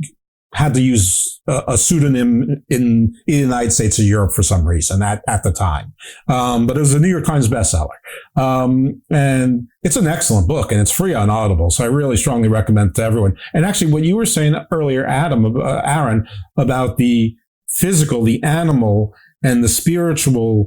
had to use a pseudonym in the United States or Europe for some reason at the time. But it was a New York Times bestseller, and it's an excellent book, and it's free on Audible. So I really strongly recommend it to everyone. And actually, what you were saying earlier, Aron, about the physical, the animal, and the spiritual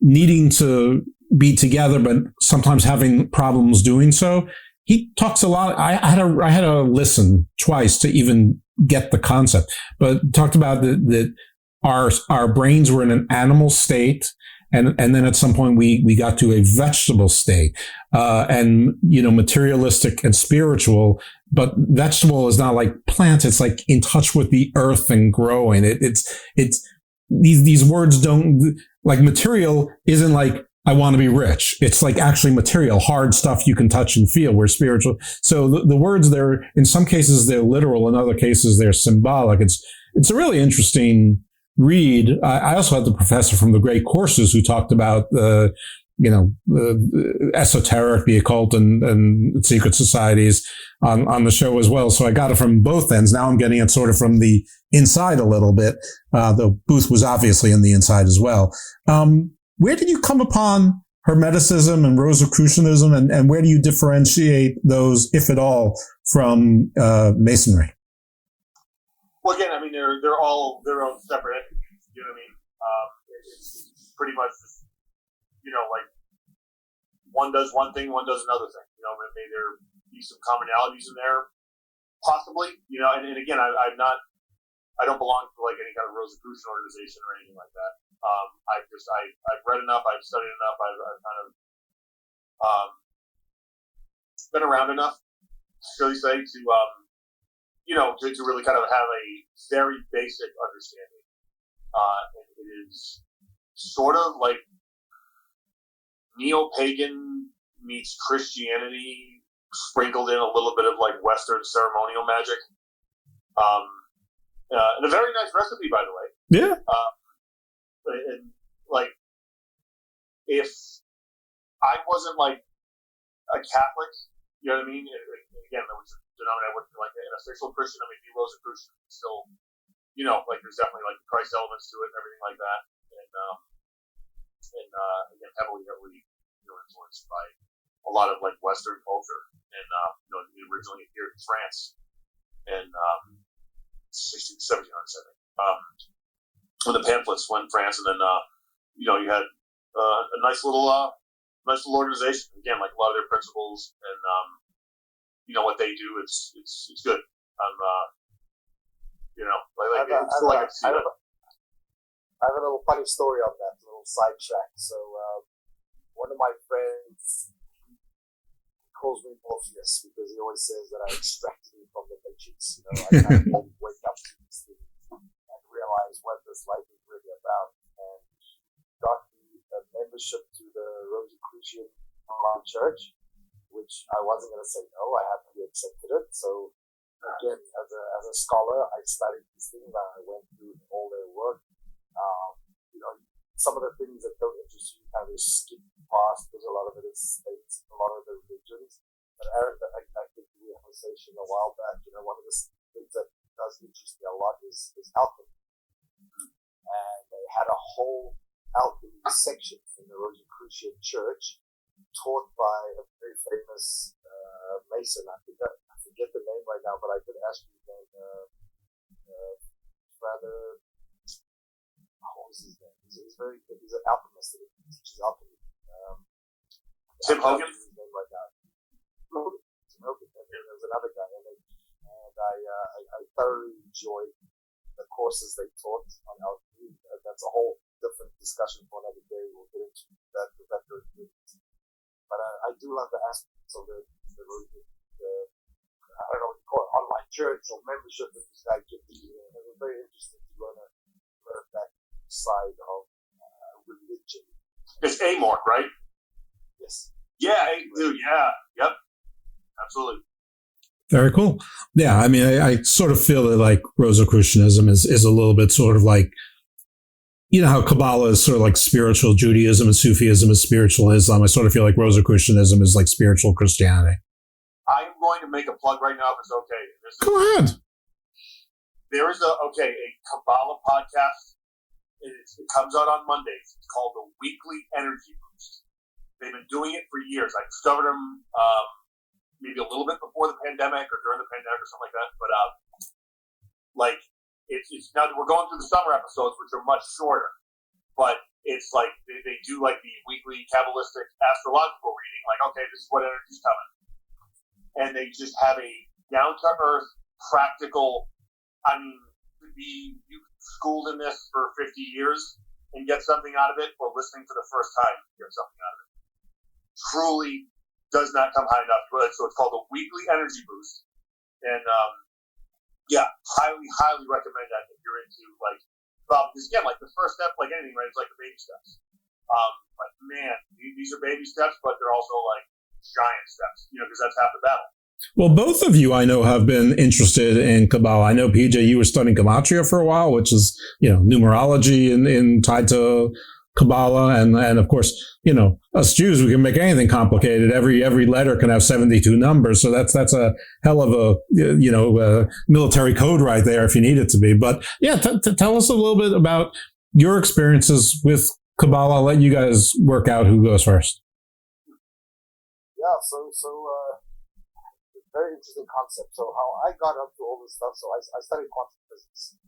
needing to be together, but sometimes having problems doing so. He talks a lot. I had to listen twice to even get the concept, but talked about that our brains were in an animal state, and then at some point we got to a vegetable state, and materialistic and spiritual. But vegetable is not like plants; it's like in touch with the earth and growing. It's these words don't, like, material isn't like I want to be rich. It's like actually material, hard stuff you can touch and feel. We're spiritual. So the words there, in some cases they're literal, in other cases they're symbolic. It's a really interesting read. I also had the professor from the Great Courses who talked about the esoteric, the occult, and secret societies on the show as well. So I got it from both ends. Now I'm getting it sort of from the inside a little bit. Though Booth was obviously in the inside as well. Where did you come upon Hermeticism and Rosicrucianism, and where do you differentiate those, if at all, from Masonry? Well, again, I mean, they're all their own separate entities. You know what I mean? It's pretty much just, like one does one thing, one does another thing. May there be some commonalities in there, possibly. And again, I don't belong to like any kind of Rosicrucian organization or anything like that. I've read enough, I've studied enough, I've kind of been around enough, shall we say, to really kind of have a very basic understanding. And it is sort of like neo-pagan meets Christianity, sprinkled in a little bit of like Western ceremonial magic. And a very nice recipe, by the way. Yeah. And like, if I wasn't like a Catholic, you know what I mean? And again, there was a denominator, I wouldn't be like an official Christian. I mean, be Rosicrucian, still, like there's definitely like the Christ elements to it and everything like that. And again, heavily influenced by a lot of like Western culture. And it originally appeared in France in 1700s, I think. When the pamphlets went in France, and then you had a nice little organization. Again, like a lot of their principles and what they do, it's good. I have a little funny story on that, a little sidetrack. So one of my friends calls me Morpheus because he always says that I extracted him from the matrix. I kind of wake up to these things and realize what this life is really about. And got me a membership to the Rosicrucian Church, which I wasn't going to say no. I happily accepted it. So again, as a scholar, I studied these things and I went through all their work. Some of the things that don't interest you kind of just skip past because a lot of it is states, a lot of the religions. But Aron, I think we had a conversation a while back. One of the things that does interest me a lot is alchemy. And they had a whole alchemy section in the Rosicrucian Church taught by a very famous Mason. I forget the name right now, but I could ask you the name. Rather, what was his name? He's an alchemist. He teaches alchemy. Tim Hogan? His name right now. Tim Hogan. And there was another guy. And I thoroughly enjoyed the courses they taught on alchemy. That's a whole different discussion for another day. We'll get into that. But I do love the aspects of the I don't know what you call it, online church or membership that this guy gives you. It was very interesting to learn that side of religion. It's Amor, right? Yes. Yeah, dude, yeah. Yep. Absolutely. Very cool. Yeah, I mean, I sort of feel that like Rosicrucianism is a little bit sort of like, how Kabbalah is sort of like spiritual Judaism and Sufism is spiritual Islam. I sort of feel like Rosicrucianism is like spiritual Christianity. I'm going to make a plug right now if it's okay. Go ahead. There is a Kabbalah podcast. It comes out on Mondays. It's called the Weekly Energy Boost. They've been doing it for years. I discovered them maybe a little bit before the pandemic or during the pandemic or something like that. But it's now we're going through the summer episodes, which are much shorter. But it's like they do like the weekly Kabbalistic astrological reading. Like, okay, this is what energy's coming. And they just have a down-to-earth, practical, you schooled in this for 50 years and get something out of it, or listening for the first time and get something out of it. Truly does not come high enough. So it's called the Weekly Energy Boost. And, highly, highly recommend that if you're into, because again, like the first step, like anything, right, it's like the baby steps. These are baby steps, but they're also like giant steps, because that's half the battle. Well, both of you I know have been interested in Kabbalah. I know, PJ, you were studying Gematria for a while, which is, numerology in tied to Kabbalah. And of course, us Jews, we can make anything complicated. Every letter can have 72 numbers. So that's a hell of a, military code right there if you need it to be. But yeah, tell us a little bit about your experiences with Kabbalah. I'll let you guys work out who goes first. Yeah, so very interesting concept. So how I got up to all this stuff, so I studied quantum physics.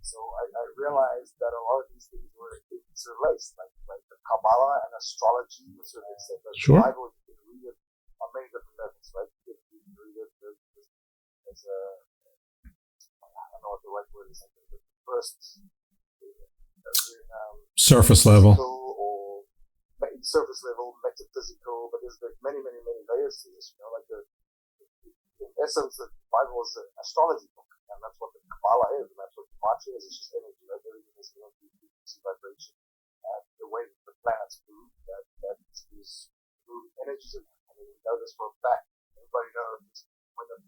So I realized that a lot of these things were interlaced, like the Kabbalah and astrology. So the Bible, you can read it on many different levels, right? You can read it as a, I don't know what the right word is, the first surface level. Or surface level, metaphysical, but there's many, many, many layers to this, in essence, the Bible is an astrology book, and that's what the Kabbalah is, and that's what Gematria is. It's just energy, right? Everything is frequency, vibration. The way that the planets move, that is moving energies, and we know this for a fact. Everybody knows when the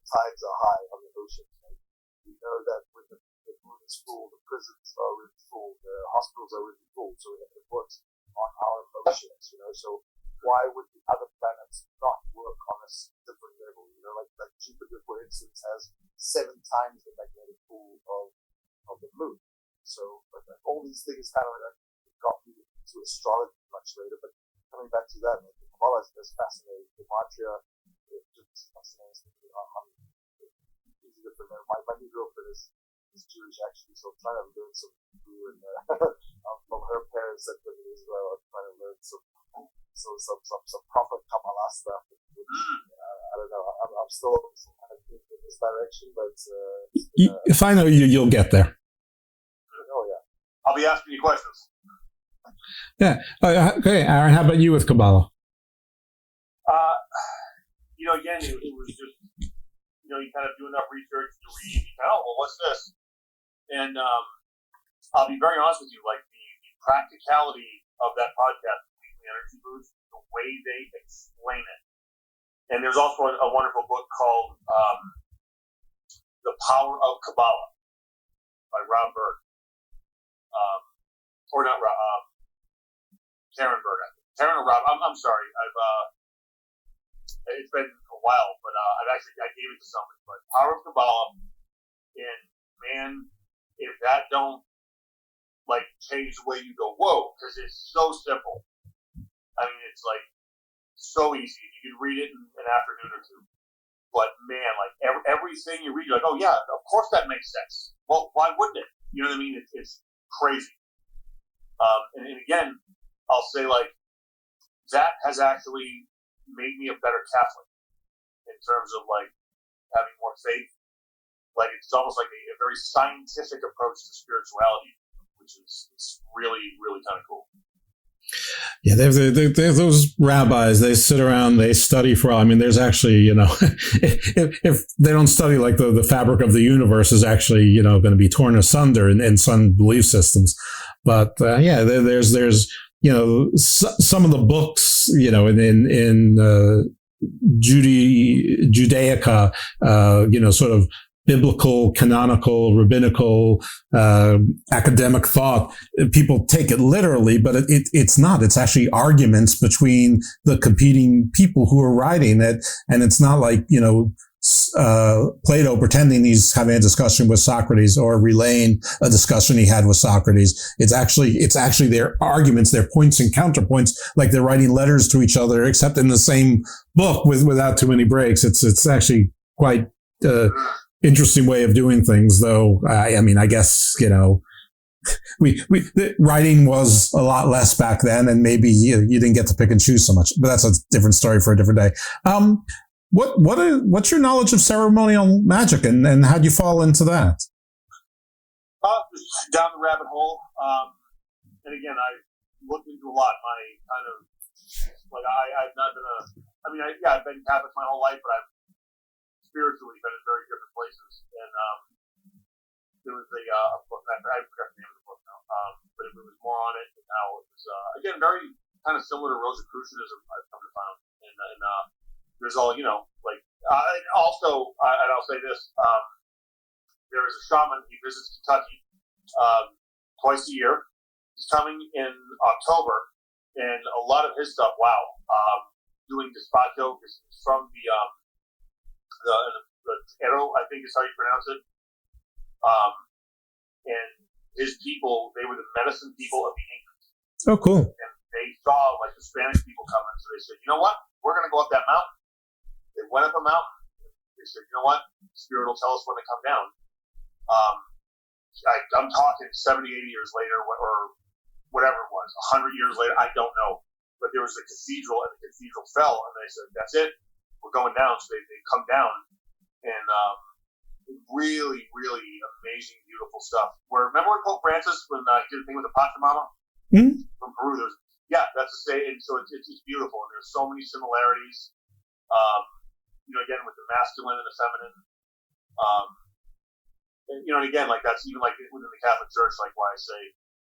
tides are high on the ocean. Right? We know that when the moon is full, the prisons are really full, the hospitals are really full, so it works on our emotions, So why would the other planets not work on a different level? Like Jupiter, for instance, has 7 times the magnetic pull of the moon. So all these things kind of got me to astrology much later. But coming back to that, the Kabbalah is fascinating. Gematria is just fascinating. My new girlfriend is Jewish actually, so I'm trying to learn some Hebrew and from her parents that live in Israel. I'm trying to learn some proper Kabbalah stuff. Which, I don't know. I'm still in this direction, but if I know you, you'll get there. Oh yeah. I'll be asking you questions. Yeah. Okay, Aron. How about you with Kabbalah? Again, it was just you kind of do enough research to read. Well, what's this? And I'll be very honest with you. Like the practicality of that podcast, Energy Boost, the way they explain it. And there's also a wonderful book called Power of Kabbalah by Rob Berg. Or not Rob, Karen Berg. Karen or Rob, I'm sorry. It's been a while, but I gave it to somebody. But Power of Kabbalah, and man, if that don't like change the way you go, whoa, because it's so simple. I mean, it's like so easy. You can read it in an afternoon or two. But man, like everything you read, you're like, oh yeah, of course that makes sense. Well, why wouldn't it? You know what I mean? It's crazy. And again, I'll say like that has actually made me a better Catholic in terms of like having more faith. Like it's almost like a very scientific approach to spirituality, which is really, really kind of cool. Yeah, they're those rabbis. They sit around, they study for. I mean, there's actually, if they don't study, like the fabric of the universe is actually, going to be torn asunder in some belief systems. But there's some of the books, in Judaica, sort of biblical, canonical, rabbinical, academic thought. People take it literally, but it's not. It's actually arguments between the competing people who are writing it. And it's not like, Plato pretending he's having a discussion with Socrates or relaying a discussion he had with Socrates. It's actually their arguments, their points and counterpoints, like they're writing letters to each other, except in the same book without too many breaks. It's actually quite, interesting way of doing things, though. I mean, I guess, writing was a lot less back then, and maybe you didn't get to pick and choose so much, but that's a different story for a different day. What's your knowledge of ceremonial magic, and how'd you fall into that? Down the rabbit hole. And again, I looked into a lot. My kind of, like, I've not been I've been Catholic my whole life, but I've spiritually been in very different places. And there was a book, I forgot the name of the book now, but it was more on it, and how it was, again, very kind of similar to Rosicrucianism, I've come to find. And there's all, also, and I'll say this, there is a shaman, he visits Kentucky twice a year. He's coming in October, and a lot of his stuff, doing despacho, is from the Arrow, I think is how you pronounce it. And his people, they were the medicine people of the Incas. Oh, cool. And they saw like the Spanish people coming, so they said, you know what? We're going to go up that mountain. They went up a mountain. They said, you know what? The Spirit will tell us when to come down. I'm talking 70, 80 years later, or whatever it was, 100 years later, I don't know. But there was a cathedral, and the cathedral fell, and they said, that's it. We're going down. So they come down, and really, really amazing, beautiful stuff. Remember when Pope Francis, when he did the thing with the Pachamama from Peru? That's the same. And so it's beautiful, and there's so many similarities. Again with the masculine and the feminine. And again, like that's even like within the Catholic Church, like why I say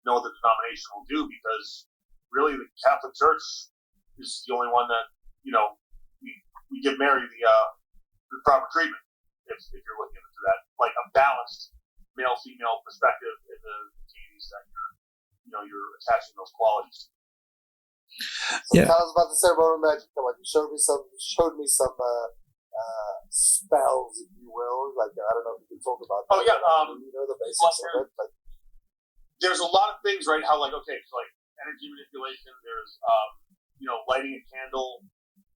no other denomination will do, because really the Catholic Church is the only one that we give Mary the proper treatment if you're looking into that, like a balanced male-female perspective in the deities that you're attaching those qualities. So tell us about the ceremonial magic. Like you showed me some spells, if you will. Like I don't know if you can talk about that. Oh yeah, the basics of it. Like, there's a lot of things, right? How like energy manipulation. There's lighting a candle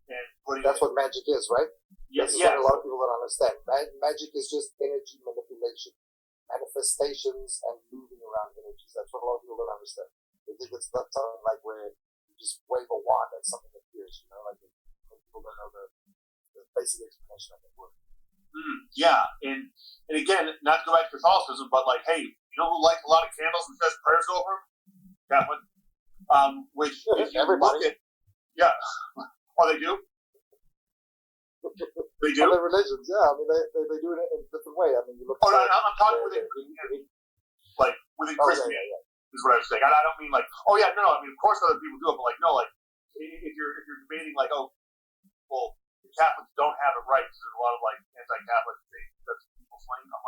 and putting. That's what magic is, right? Yes. What a lot of people don't understand. Magic is just energy manipulation, manifestations, and moving around energies. That's what a lot of people don't understand. They think it's not something like where you just wave a wand and something appears. Like people don't know the basic explanation of it works. Yeah, and again, not to go back to Catholicism, but like, hey, you know who lights a lot of candles and says prayers over them? Catholic. Which if you look at, they do. They do. Other religions, yeah. I mean, they do it in a different way. I mean, you look. I'm talking within Christianity, like within Christianity. Is what I was saying. I don't mean like, no. I mean, of course, other people do it, but like, no, like if you're debating like, the Catholics don't have it right, because there's a lot of like anti-Catholic faith that's people slaying. I'm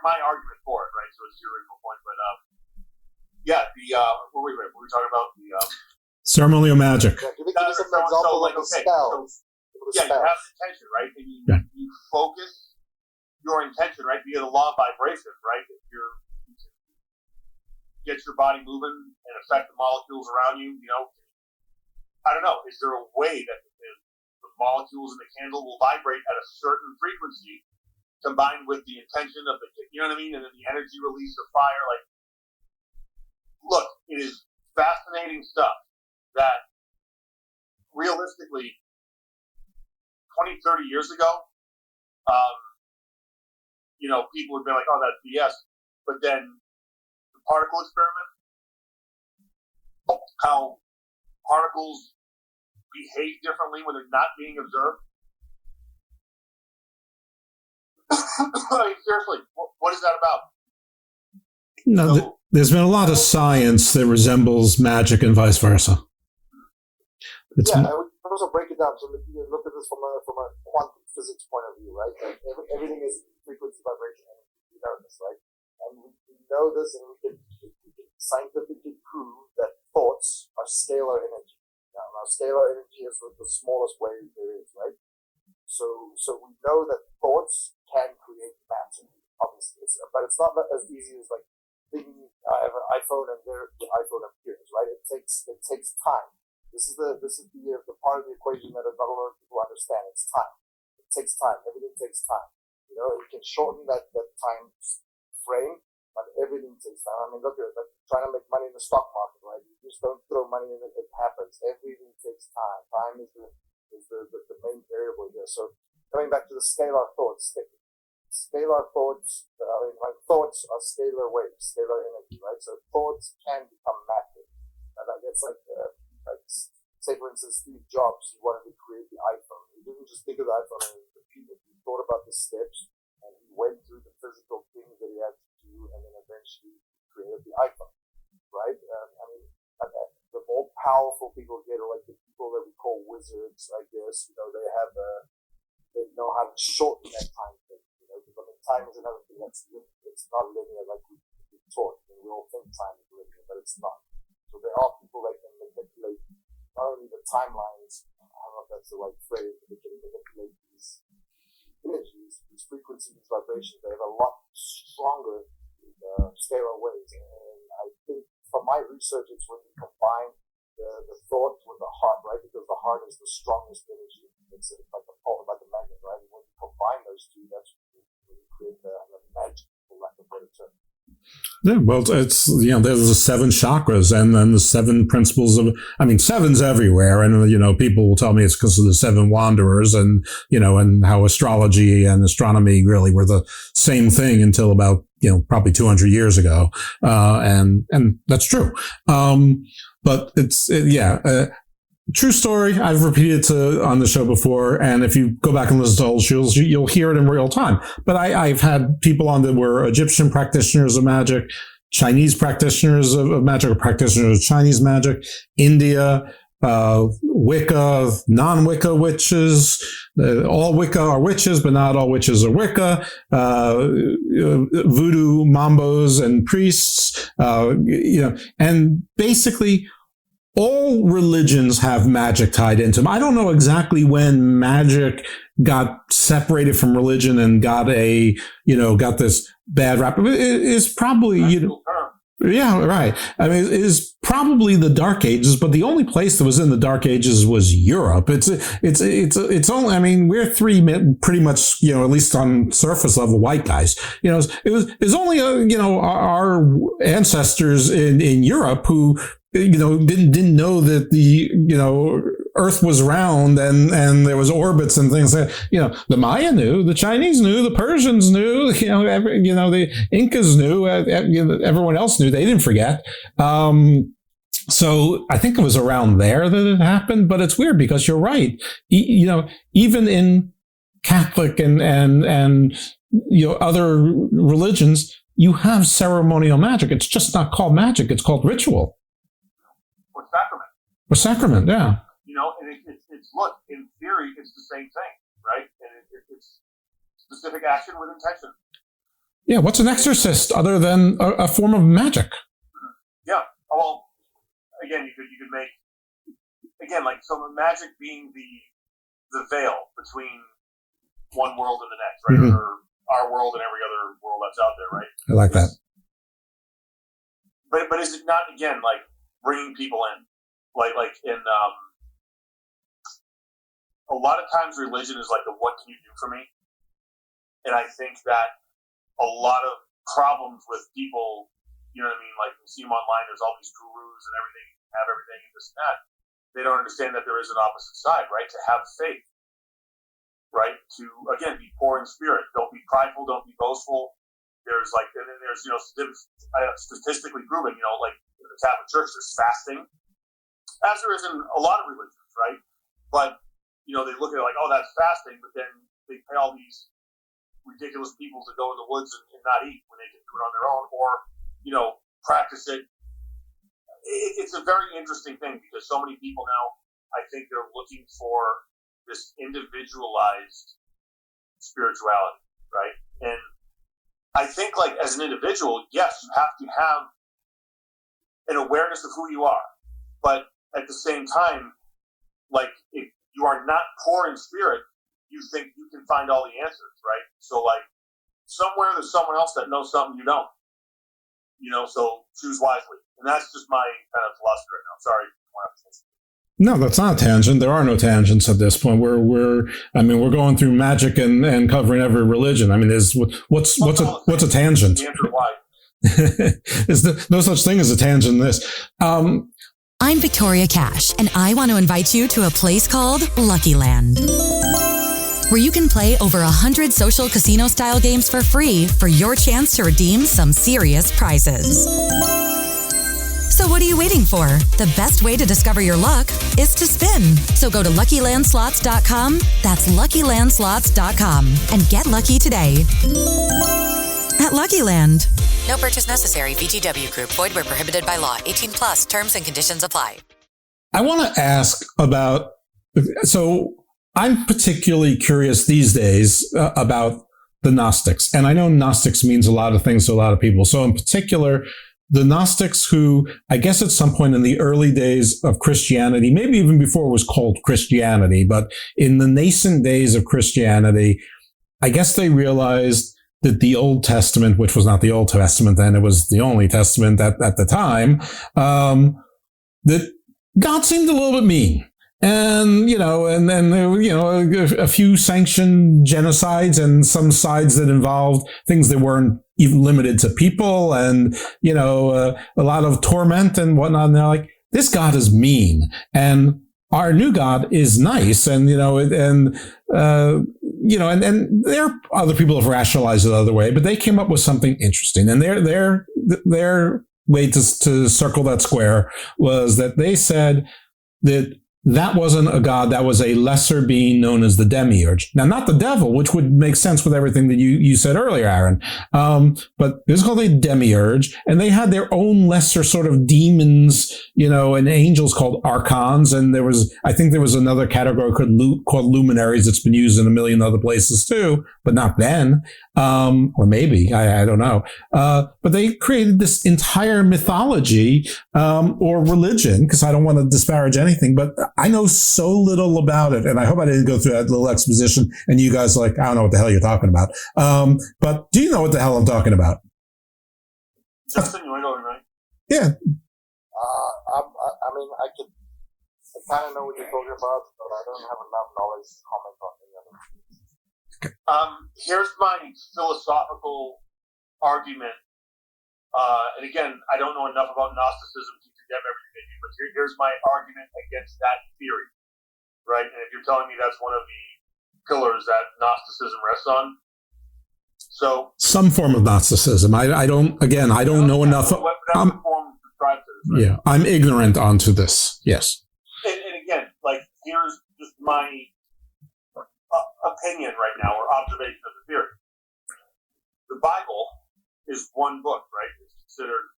my argument for it, right? So it's your original point, but what were we talking about? Ceremonial magic. Yeah, give me some example like spells. You have intention, right? And you focus your intention, right, via the law of vibration, right? If you get your body moving and affect the molecules around you, I don't know. Is there a way that the molecules in the candle will vibrate at a certain frequency combined with the intention of the, you know what I mean? And then the energy release of fire. Like, look, it is fascinating stuff that realistically 20, 30 years ago, people would be like, oh, that's BS. But then the particle experiment, how particles behave differently when they're not being observed. I mean, seriously, what is that about? No, there's been a lot of science that resembles magic and vice versa. I would also break it down. So you look at this from a quantum physics point of view, right? Like everything is frequency, vibration, and we know this, right? And we know this, and we can scientifically prove that thoughts are scalar energy. Now scalar energy is the smallest wave there is, right? So we know that thoughts can create matter, obviously, but it's not as easy as like thinking I have an iPhone and the iPhone appears, right? It takes time. This is the part of the equation that not a lot of people understand. It's time. It takes time. Everything takes time. You can shorten that time frame, but everything takes time. I mean, look at it. Like trying to make money in the stock market, right? You just don't throw money in it happens. Everything takes time. Time is the main variable here. So coming back to the scalar thoughts, thoughts are scalar waves, scalar energy, right? So thoughts can become matter. And that's like say for instance, Steve Jobs, he wanted to create the iPhone. He didn't just think of the iPhone and repeat it. He thought about the steps and he went through the physical things that he had to do, and then eventually created the iPhone, right? The more powerful people get are like the people that we call wizards, I guess. They know how to shorten that time thing. Because time is another thing that's it's not linear like we taught. We all think time is linear, but it's not. So there are people that can manipulate not only the timelines, I don't know if that's the right phrase, but they can manipulate these energies, these frequencies, these vibrations. They have a lot stronger scalar waves. And I think from my research, it's when you combine the thought with the heart, right? Because the heart is the strongest energy. It's like a pole, like a magnet, right? And when you combine those two, that's when you create the magic, for lack of a better term. Yeah, well, it's, there's the 7 chakras and then the 7 principles of, seven's everywhere. And, people will tell me it's because of the 7 wanderers and, and how astrology and astronomy really were the same thing until about, probably 200 years ago. And that's true. But it's, true story. I've repeated it on the show before, and if you go back and listen to old shows, you'll hear it in real time. But I've had people on that were Egyptian practitioners of magic, Chinese practitioners of magic, or practitioners of Chinese magic, India, Wicca, non-Wicca witches. All Wicca are witches, but not all witches are Wicca. Voodoo mambos and priests, and basically, all religions have magic tied into them. I don't know exactly when magic got separated from religion and got this bad rap. It's probably, yeah, right. It is probably the Dark Ages, but the only place that was in the Dark Ages was Europe. It's only, we're 3 pretty much, at least on surface level white guys. It was only, our ancestors in Europe who, didn't know that the, Earth was round and there was orbits and things that, the Maya knew, the Chinese knew, the Persians knew, the Incas knew, everyone else knew. They didn't forget. So I think it was around there that it happened, but it's weird because you're right. Even in Catholic and other religions, you have ceremonial magic. It's just not called magic. It's called ritual. Or sacrament, yeah. And it's look, in theory, it's the same thing, right? And it's specific action with intention. Yeah, what's an exorcist other than a form of magic? Yeah. Well, again, you could make, again, like, so magic being the veil between one world and the next, right? Mm-hmm. Or our world and every other world that's out there, right? I like that. But is it not, again, like, bringing people in? Like in, a lot of times religion is like the what can you do for me? And I think that a lot of problems with people, you know what I mean? Like, you see them online, there's all these gurus and everything, have everything and this and that. They don't understand that there is an opposite side, right? To have faith, right? To, again, be poor in spirit. Don't be prideful. Don't be boastful. There's like, and then there's, statistically proven, like in the Catholic Church, there's fasting, as there is in a lot of religions, right? But, they look at it like, oh, that's fasting, but then they pay all these ridiculous people to go in the woods and not eat when they can do it on their own, or, practice it. It's a very interesting thing because so many people now, I think they're looking for this individualized spirituality, right? And I think, like, as an individual, yes, you have to have an awareness of who you are. But at the same time, like, if you are not poor in spirit, you think you can find all the answers, right? So, like, somewhere there's someone else that knows something you don't. So choose wisely. And that's just my kind of philosophy right now. Sorry. No, that's not a tangent. There are no tangents at this point. We're going through magic and covering every religion. I mean, what's a tangent? The answer why. There's no such thing as a tangent in this. I'm Victoria Cash, and I want to invite you to a place called Lucky Land, where you can play over 100 social casino-style games for free for your chance to redeem some serious prizes. So what are you waiting for? The best way to discover your luck is to spin. So go to LuckyLandSlots.com. That's LuckyLandSlots.com. And get lucky today. At Lucky Land. No purchase necessary. VGW Group. Void where prohibited by law. 18 plus. Terms and conditions apply. I want to ask about... So I'm particularly curious these days about the Gnostics. And I know Gnostics means a lot of things to a lot of people. So in particular... the Gnostics who, I guess at some point in the early days of Christianity, maybe even before it was called Christianity, but in the nascent days of Christianity, I guess they realized that the Old Testament, which was not the Old Testament then, it was the only Testament at the time, that God seemed a little bit mean. And, and then there were, a few sanctioned genocides and some sides that involved things that weren't even limited to people and, a lot of torment and whatnot. And they're like, this God is mean and our new God is nice. And, and there are other people have rationalized it the other way, but they came up with something interesting. And their way to circle that square was that they said that wasn't a god, that was a lesser being known as the demiurge. Now, not the devil, which would make sense with everything that you said earlier, Aaron. But it was called a demiurge, and they had their own lesser sort of demons, and angels called archons. And I think there was another category called luminaries that's been used in a million other places too, but not then. Or maybe, I don't know. But they created this entire mythology, or religion, because I don't want to disparage anything, but I know so little about it, and I hope I didn't go through that little exposition and you guys are like, I don't know what the hell you're talking about. But do you know what the hell I'm talking about? Justin, you want to go, right? Yeah. I kind of know what you're talking about, but I don't have enough knowledge to comment on any of it. Here's my philosophical argument. And again, I don't know enough about Gnosticism to condemn everything, but here's my argument against that theory, right? And if you're telling me that's one of the pillars that Gnosticism rests on, so some form of Gnosticism. I don't know enough. Yeah, I'm ignorant onto this. Yes. And again, like, here's just my opinion right now, or observation of the theory. The Bible is one book, right? It's considered,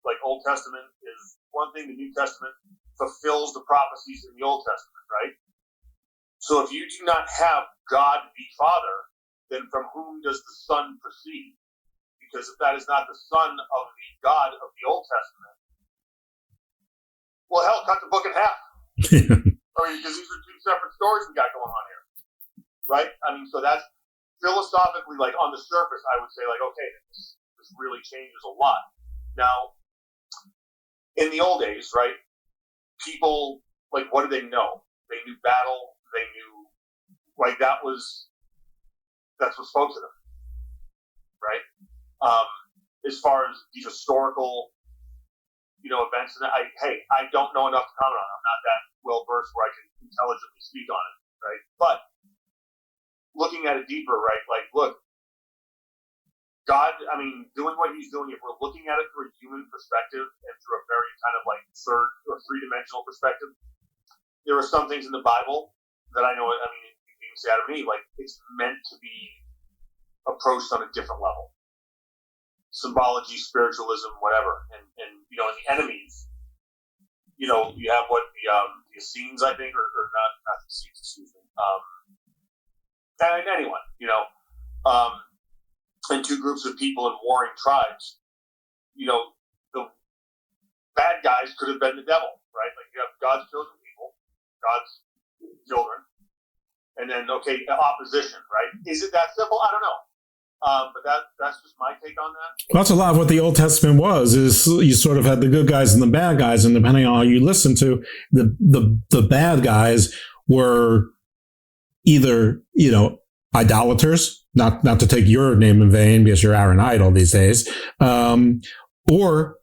like, Old Testament is one thing, the New Testament fulfills the prophecies in the Old Testament, right? So if you do not have God the Father, then from whom does the Son proceed? because if that is not the son of the God of the Old Testament, well, hell, cut the book in half. I mean, because these are two separate stories we got going on here, right? I mean, so that's philosophically, like on the surface, I would say, like, okay, this really changes a lot. Now, in the old days, right, people, like, what did they know? They knew battle. They knew, like, that's what spoke to them, right? As far as these historical, events, and I don't know enough to comment on. I'm not that well versed where I can intelligently speak on it, right? But looking at it deeper, right? Like, look, God, I mean, doing what he's doing, if we're looking at it through a human perspective and through a very kind of like third or three-dimensional perspective, there are some things in the Bible that I know, I mean, you can say out of me, like, it's meant to be approached on a different level. Symbology, spiritualism, whatever. And in the enemies, you have what the Essenes, I think, or not the Essenes, excuse me. And anyone, and two groups of people in warring tribes, the bad guys could have been the devil, right? Like, you have God's chosen people, God's children, and then, okay, opposition, right? Is it that simple? I don't know. But that's just my take on that. Well, that's a lot of what the Old Testament was, is you sort of had the good guys and the bad guys, and depending on how you listen to, the bad guys were either, idolaters, not to take your name in vain because you're Aron Idol these days, or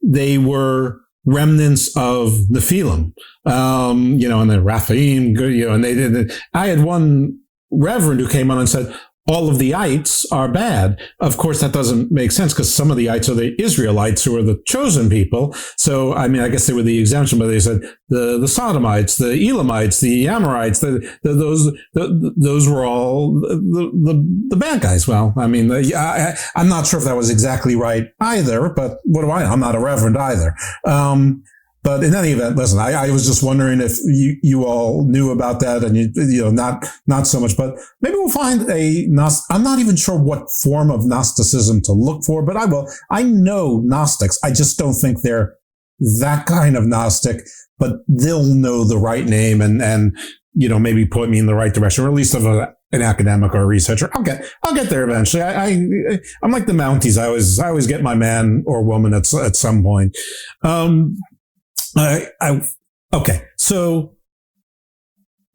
they were remnants of Nephilim, and the Raphaim, and they did. I had one reverend who came on and said, all of the ites are bad. Of course, that doesn't make sense because some of the ites are the Israelites who are the chosen people. So, I mean, I guess they were the exemption, but they said the Sodomites, the Elamites, the Amorites, those were all the bad guys. Well, I mean, I'm not sure if that was exactly right either, but what do I know? I'm not a reverend either. But in any event, listen, I was just wondering if you all knew about that, and not so much, but maybe we'll find I'm not even sure what form of Gnosticism to look for, but I will. I know Gnostics. I just don't think they're that kind of Gnostic, but they'll know the right name and maybe point me in the right direction, or at least of an academic or a researcher. I'll get there eventually. I'm like the Mounties. I always get my man or woman at some point. Okay. So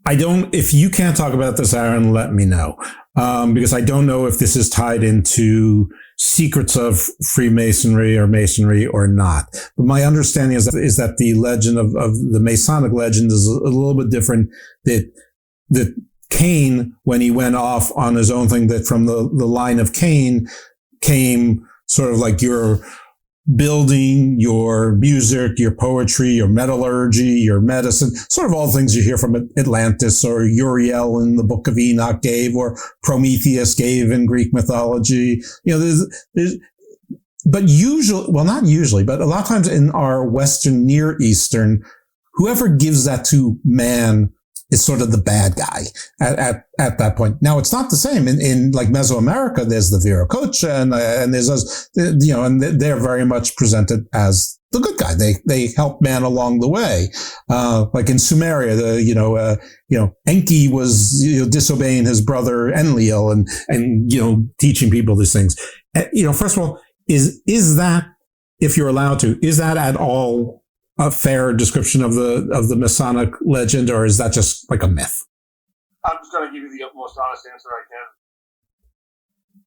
if you can't talk about this, Aron, let me know. Because I don't know if this is tied into secrets of Freemasonry or Masonry or not. But my understanding is that the legend of the Masonic legend is a little bit different. That Cain, when he went off on his own thing, that from the line of Cain came sort of like your building, your music, your poetry, your metallurgy, your medicine, sort of all things you hear from Atlantis or Uriel in the Book of Enoch gave, or Prometheus gave in Greek mythology. But usually, well, not usually, but a lot of times in our Western Near Eastern, whoever gives that to man is sort of the bad guy at that point. Now, it's not the same in like Mesoamerica. There's the Viracocha and there's us, and they're very much presented as the good guy. They help man along the way. Like in Sumeria, Enki was disobeying his brother Enlil and teaching people these things. First of all, is that, if you're allowed to, is that at all a fair description of the Masonic legend, or is that just like a myth? I'm just going to give you the most honest answer I can.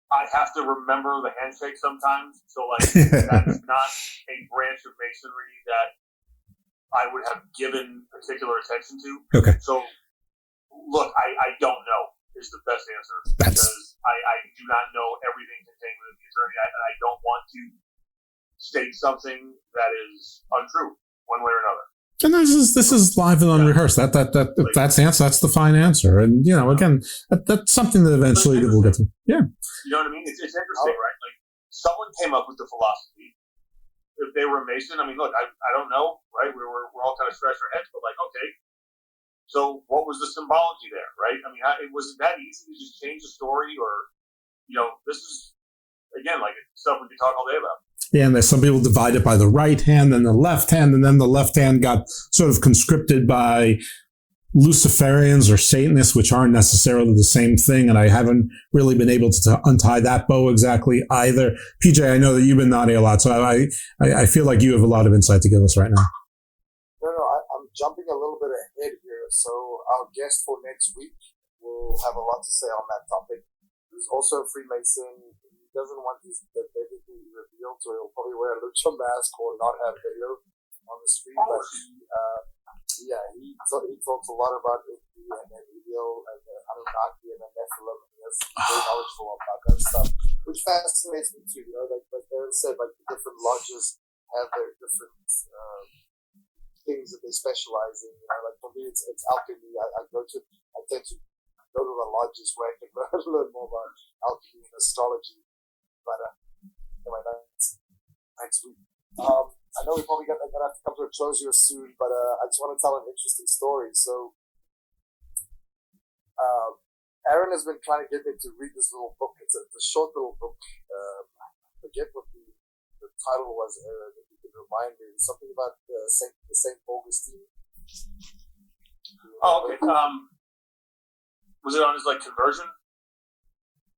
I have to remember the handshake sometimes, so that is not a branch of Masonry that I would have given particular attention to. Okay. So, look, I don't know is the best answer, because I do not know everything contained within the attorney, and I don't want to state something that is untrue, one way or another. And this is live and unrehearsed. That's the answer. That's the fine answer. And again, that's something that eventually we'll get to. Yeah. You know what I mean? It's interesting, right? Like, someone came up with the philosophy. If they were a Mason, I mean, look, I don't know, right? We're all kind of scratching our heads, but like, okay, so what was the symbology there, right? I mean, it wasn't that easy to just change the story, or this is again, like it's stuff we can talk all day about. Yeah, and there's some people divide it by the right hand and the left hand, and then the left hand got sort of conscripted by Luciferians or Satanists, which aren't necessarily the same thing, and I haven't really been able to untie that bow exactly either. PJ, I know that you've been nodding a lot, so I feel like you have a lot of insight to give us right now. No, I'm jumping a little bit ahead here, so our guest for next week will have a lot to say on that topic. He's also a Freemason. He doesn't want his identity revealed, so he'll probably wear a lucha mask or not have video on the screen, but he talks a lot about it and Gabriel and the Anunnaki and the Nephilim, and he's very knowledgeable about that stuff, which fascinates me too. Like Aron said, like the different lodges have their different things that they specialize in. Like for me, it's alchemy. I tend to go to the lodges where I can learn more about alchemy and astrology. But anyway, that's next week. I know we probably gonna have to come to a close here soon, but I just want to tell an interesting story. So, Aron has been trying to get me to read this little book. It's a short little book. I forget what the title was, Aron, if you can remind me. It's something about Saint Augustine. Oh, okay. Was it on his conversion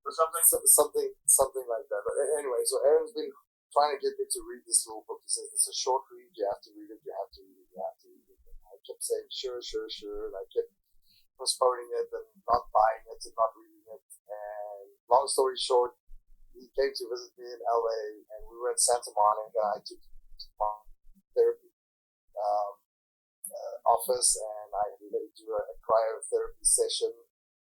or something? Something like that. But anyway, so Aron's been trying to get me to read this little book. He says it's a short read. You have to read it. You have to read it. You have to read it. And I kept saying sure, and I kept postponing it and not buying it and not reading it. And long story short, he came to visit me in LA, and we were in Santa Monica. I took my therapy office, and I did a cryotherapy session.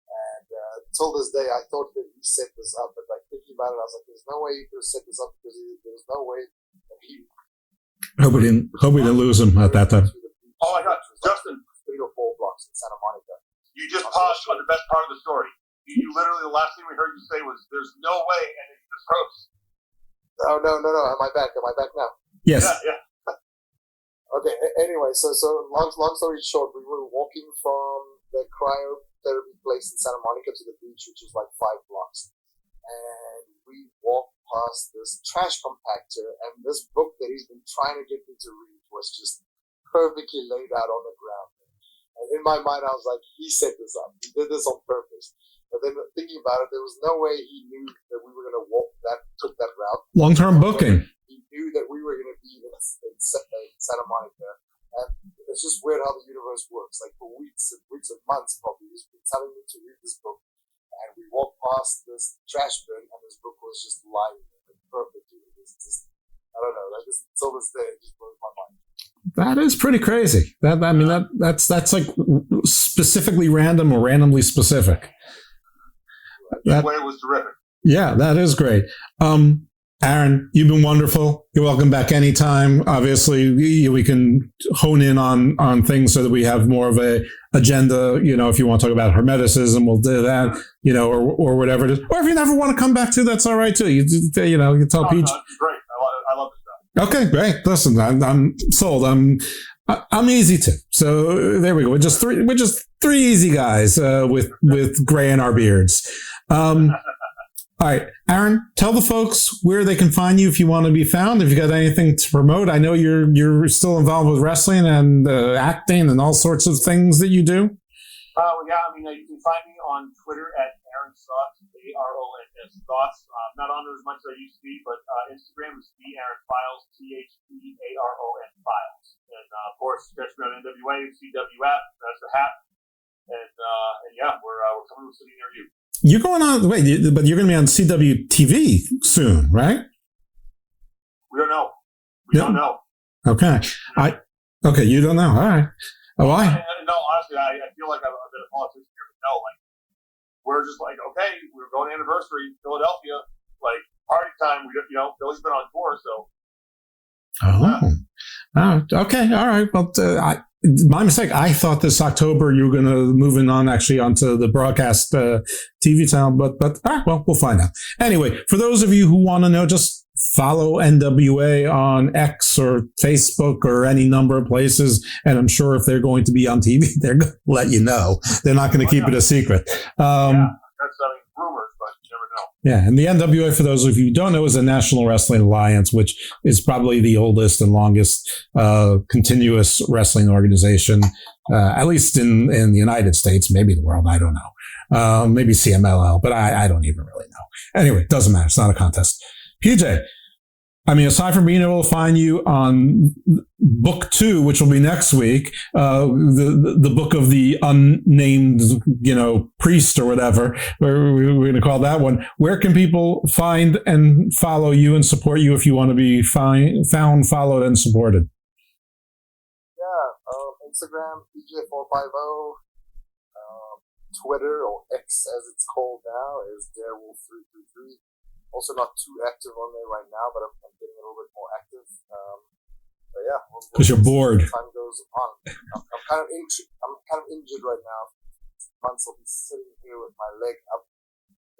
And till this day, I thought that he set this up, but thinking about it, I was like, "There's no way he could have set this up because there's no way that he." Hope we didn't lose him at that time. Oh my God, Justin! 3 or 4 blocks in Santa Monica. You just paused on the best part of the story. You literally, the last thing we heard you say was, "There's no way," and it just froze. Oh no! Am I back? Am I back now? Yes. Yeah. Okay. Anyway, so long story short, we were walking from the cryotherapy place in Santa Monica to the beach, which was 5 blocks. And we walked past this trash compactor, and this book that he's been trying to get me to read was just perfectly laid out on the ground. And in my mind, I was like, he set this up. He did this on purpose. But then thinking about it, there was no way he knew that we were going to took that route. Long-term booking. He knew that we were going to be in Santa Monica. And it's just weird how the universe works. For weeks and months, probably, he's been telling me to read this book. And we walked past this trash bin, and this book was just lying there perfectly. It was just, I don't know, till this day, it just blows my mind. That is pretty crazy. That's specifically random or randomly specific. That way was terrific. Yeah, that is great. Aron, you've been wonderful. You're welcome back anytime. Obviously, we can hone in on things so that we have more of a agenda. If you want to talk about Hermeticism, we'll do that. Or whatever it is. Or if you never want to come back to, that's all right too. You tell Peach. No, it's great. I love this stuff. Okay, great. Listen, I'm sold. I'm easy too. So there we go. We're just three easy guys with gray in our beards. All right, Aron, tell the folks where they can find you if you want to be found. If you got anything to promote, I know you're still involved with wrestling and acting and all sorts of things that you do. You can find me on Twitter at Aron Thoughts, ARONS Thoughts. Not on there as much as I used to be, but Instagram is the Aron Files, THEARON Files. And of course, catch me on NWA, CWF, that's the hat. And we're coming to a city near you. You're going on, but you're going to be on CWTV soon, right? We don't know. We don't know. Okay. Okay, you don't know. All right. Oh, No, honestly, I feel like I'm a bit of a politician here, but no, we're just okay, we're going to anniversary, Philadelphia, party time. Billy's been on tour, so. Oh, okay. All right. Well, my mistake. I thought this October you were going to move onto the broadcast TV channel, but all right, well, we'll find out. Anyway, for those of you who want to know, just follow NWA on X or Facebook or any number of places, and I'm sure if they're going to be on TV, they're going to let you know. They're not going to keep it a secret. That's rumors, but you never know. Yeah, and the NWA, for those of you who don't know, is the National Wrestling Alliance, which is probably the oldest and longest continuous wrestling organization, at least in the United States, maybe the world, I don't know. Maybe CMLL, but I don't even really know. Anyway, it doesn't matter. It's not a contest. PJ, I mean, aside from being able to find you on book 2, which will be next week, the book of the unnamed, priest or whatever, we're going to call that one. Where can people find and follow you and support you if you want to be found, followed, and supported? Yeah, Instagram, PJ450. Twitter, or X as it's called now, is Darewolf333. Also not too active on there right now, but I'm getting a little bit more active. But yeah, because you're bored. Time goes on. I'm kind of injured right now. Months I'll be sitting here with my leg up.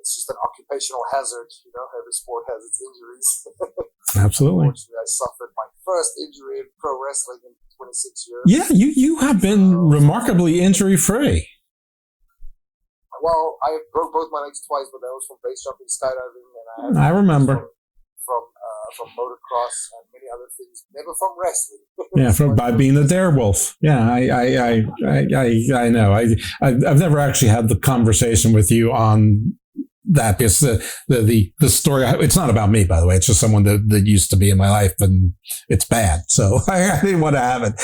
It's just an occupational hazard, Every sport has its injuries. Absolutely. Unfortunately, I suffered my first injury in pro wrestling in 26 years. Yeah, you have been remarkably injury free. Well, I broke both my legs twice, but that was from base jumping, skydiving, and I remember from motocross and many other things. Never from wrestling. Yeah, by being a darewolf. Yeah, I know. I've never actually had the conversation with you on that, because the story. It's not about me, by the way. It's just someone that used to be in my life, and it's bad. So I didn't want to have it.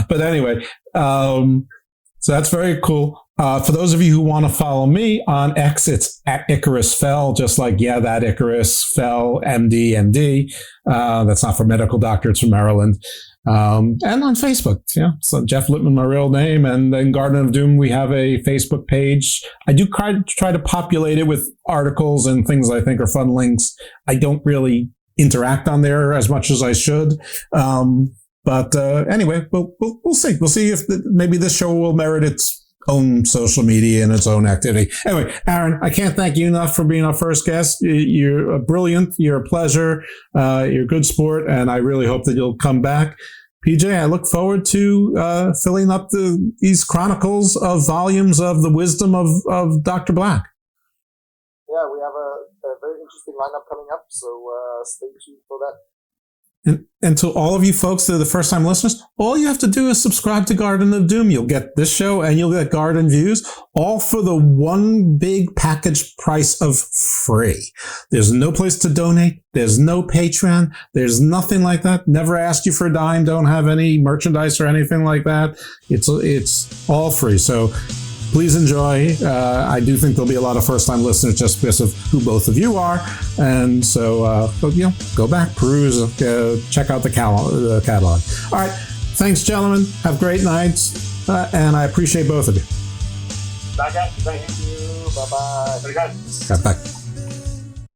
But anyway, so that's very cool. For those of you who want to follow me on X, it's at Icarus Fell, just like, that Icarus Fell, MD. That's not for medical doctor, it's from Maryland. And on Facebook, so Jeff Lippman, my real name. And then Garden of Doom, we have a Facebook page. I do try to populate it with articles and things I think are fun links. I don't really interact on there as much as I should. But anyway, we'll see. We'll see if maybe this show will merit its own social media and its own activity. Anyway, Aron, I can't thank you enough for being our first guest. You're brilliant. You're a pleasure. You're a good sport, and I really hope that you'll come back. PJ, I look forward to filling up these chronicles of volumes of the wisdom of Dr. Black. Yeah, we have a very interesting lineup coming up, so stay tuned for that. And to all of you folks that are the first-time listeners, all you have to do is subscribe to Garden of Doom. You'll get this show and you'll get Garden Views, all for the one big package price of free. There's no place to donate. There's no Patreon. There's nothing like that. Never asked you for a dime. Don't have any merchandise or anything like that. It's all free. So please enjoy. I do think there'll be a lot of first-time listeners just because of who both of you are. And so, go back, peruse, check out the catalog. All right. Thanks, gentlemen. Have great nights. And I appreciate both of you. Bye, guys. Thank you. Bye-bye. Bye, guys. Bye.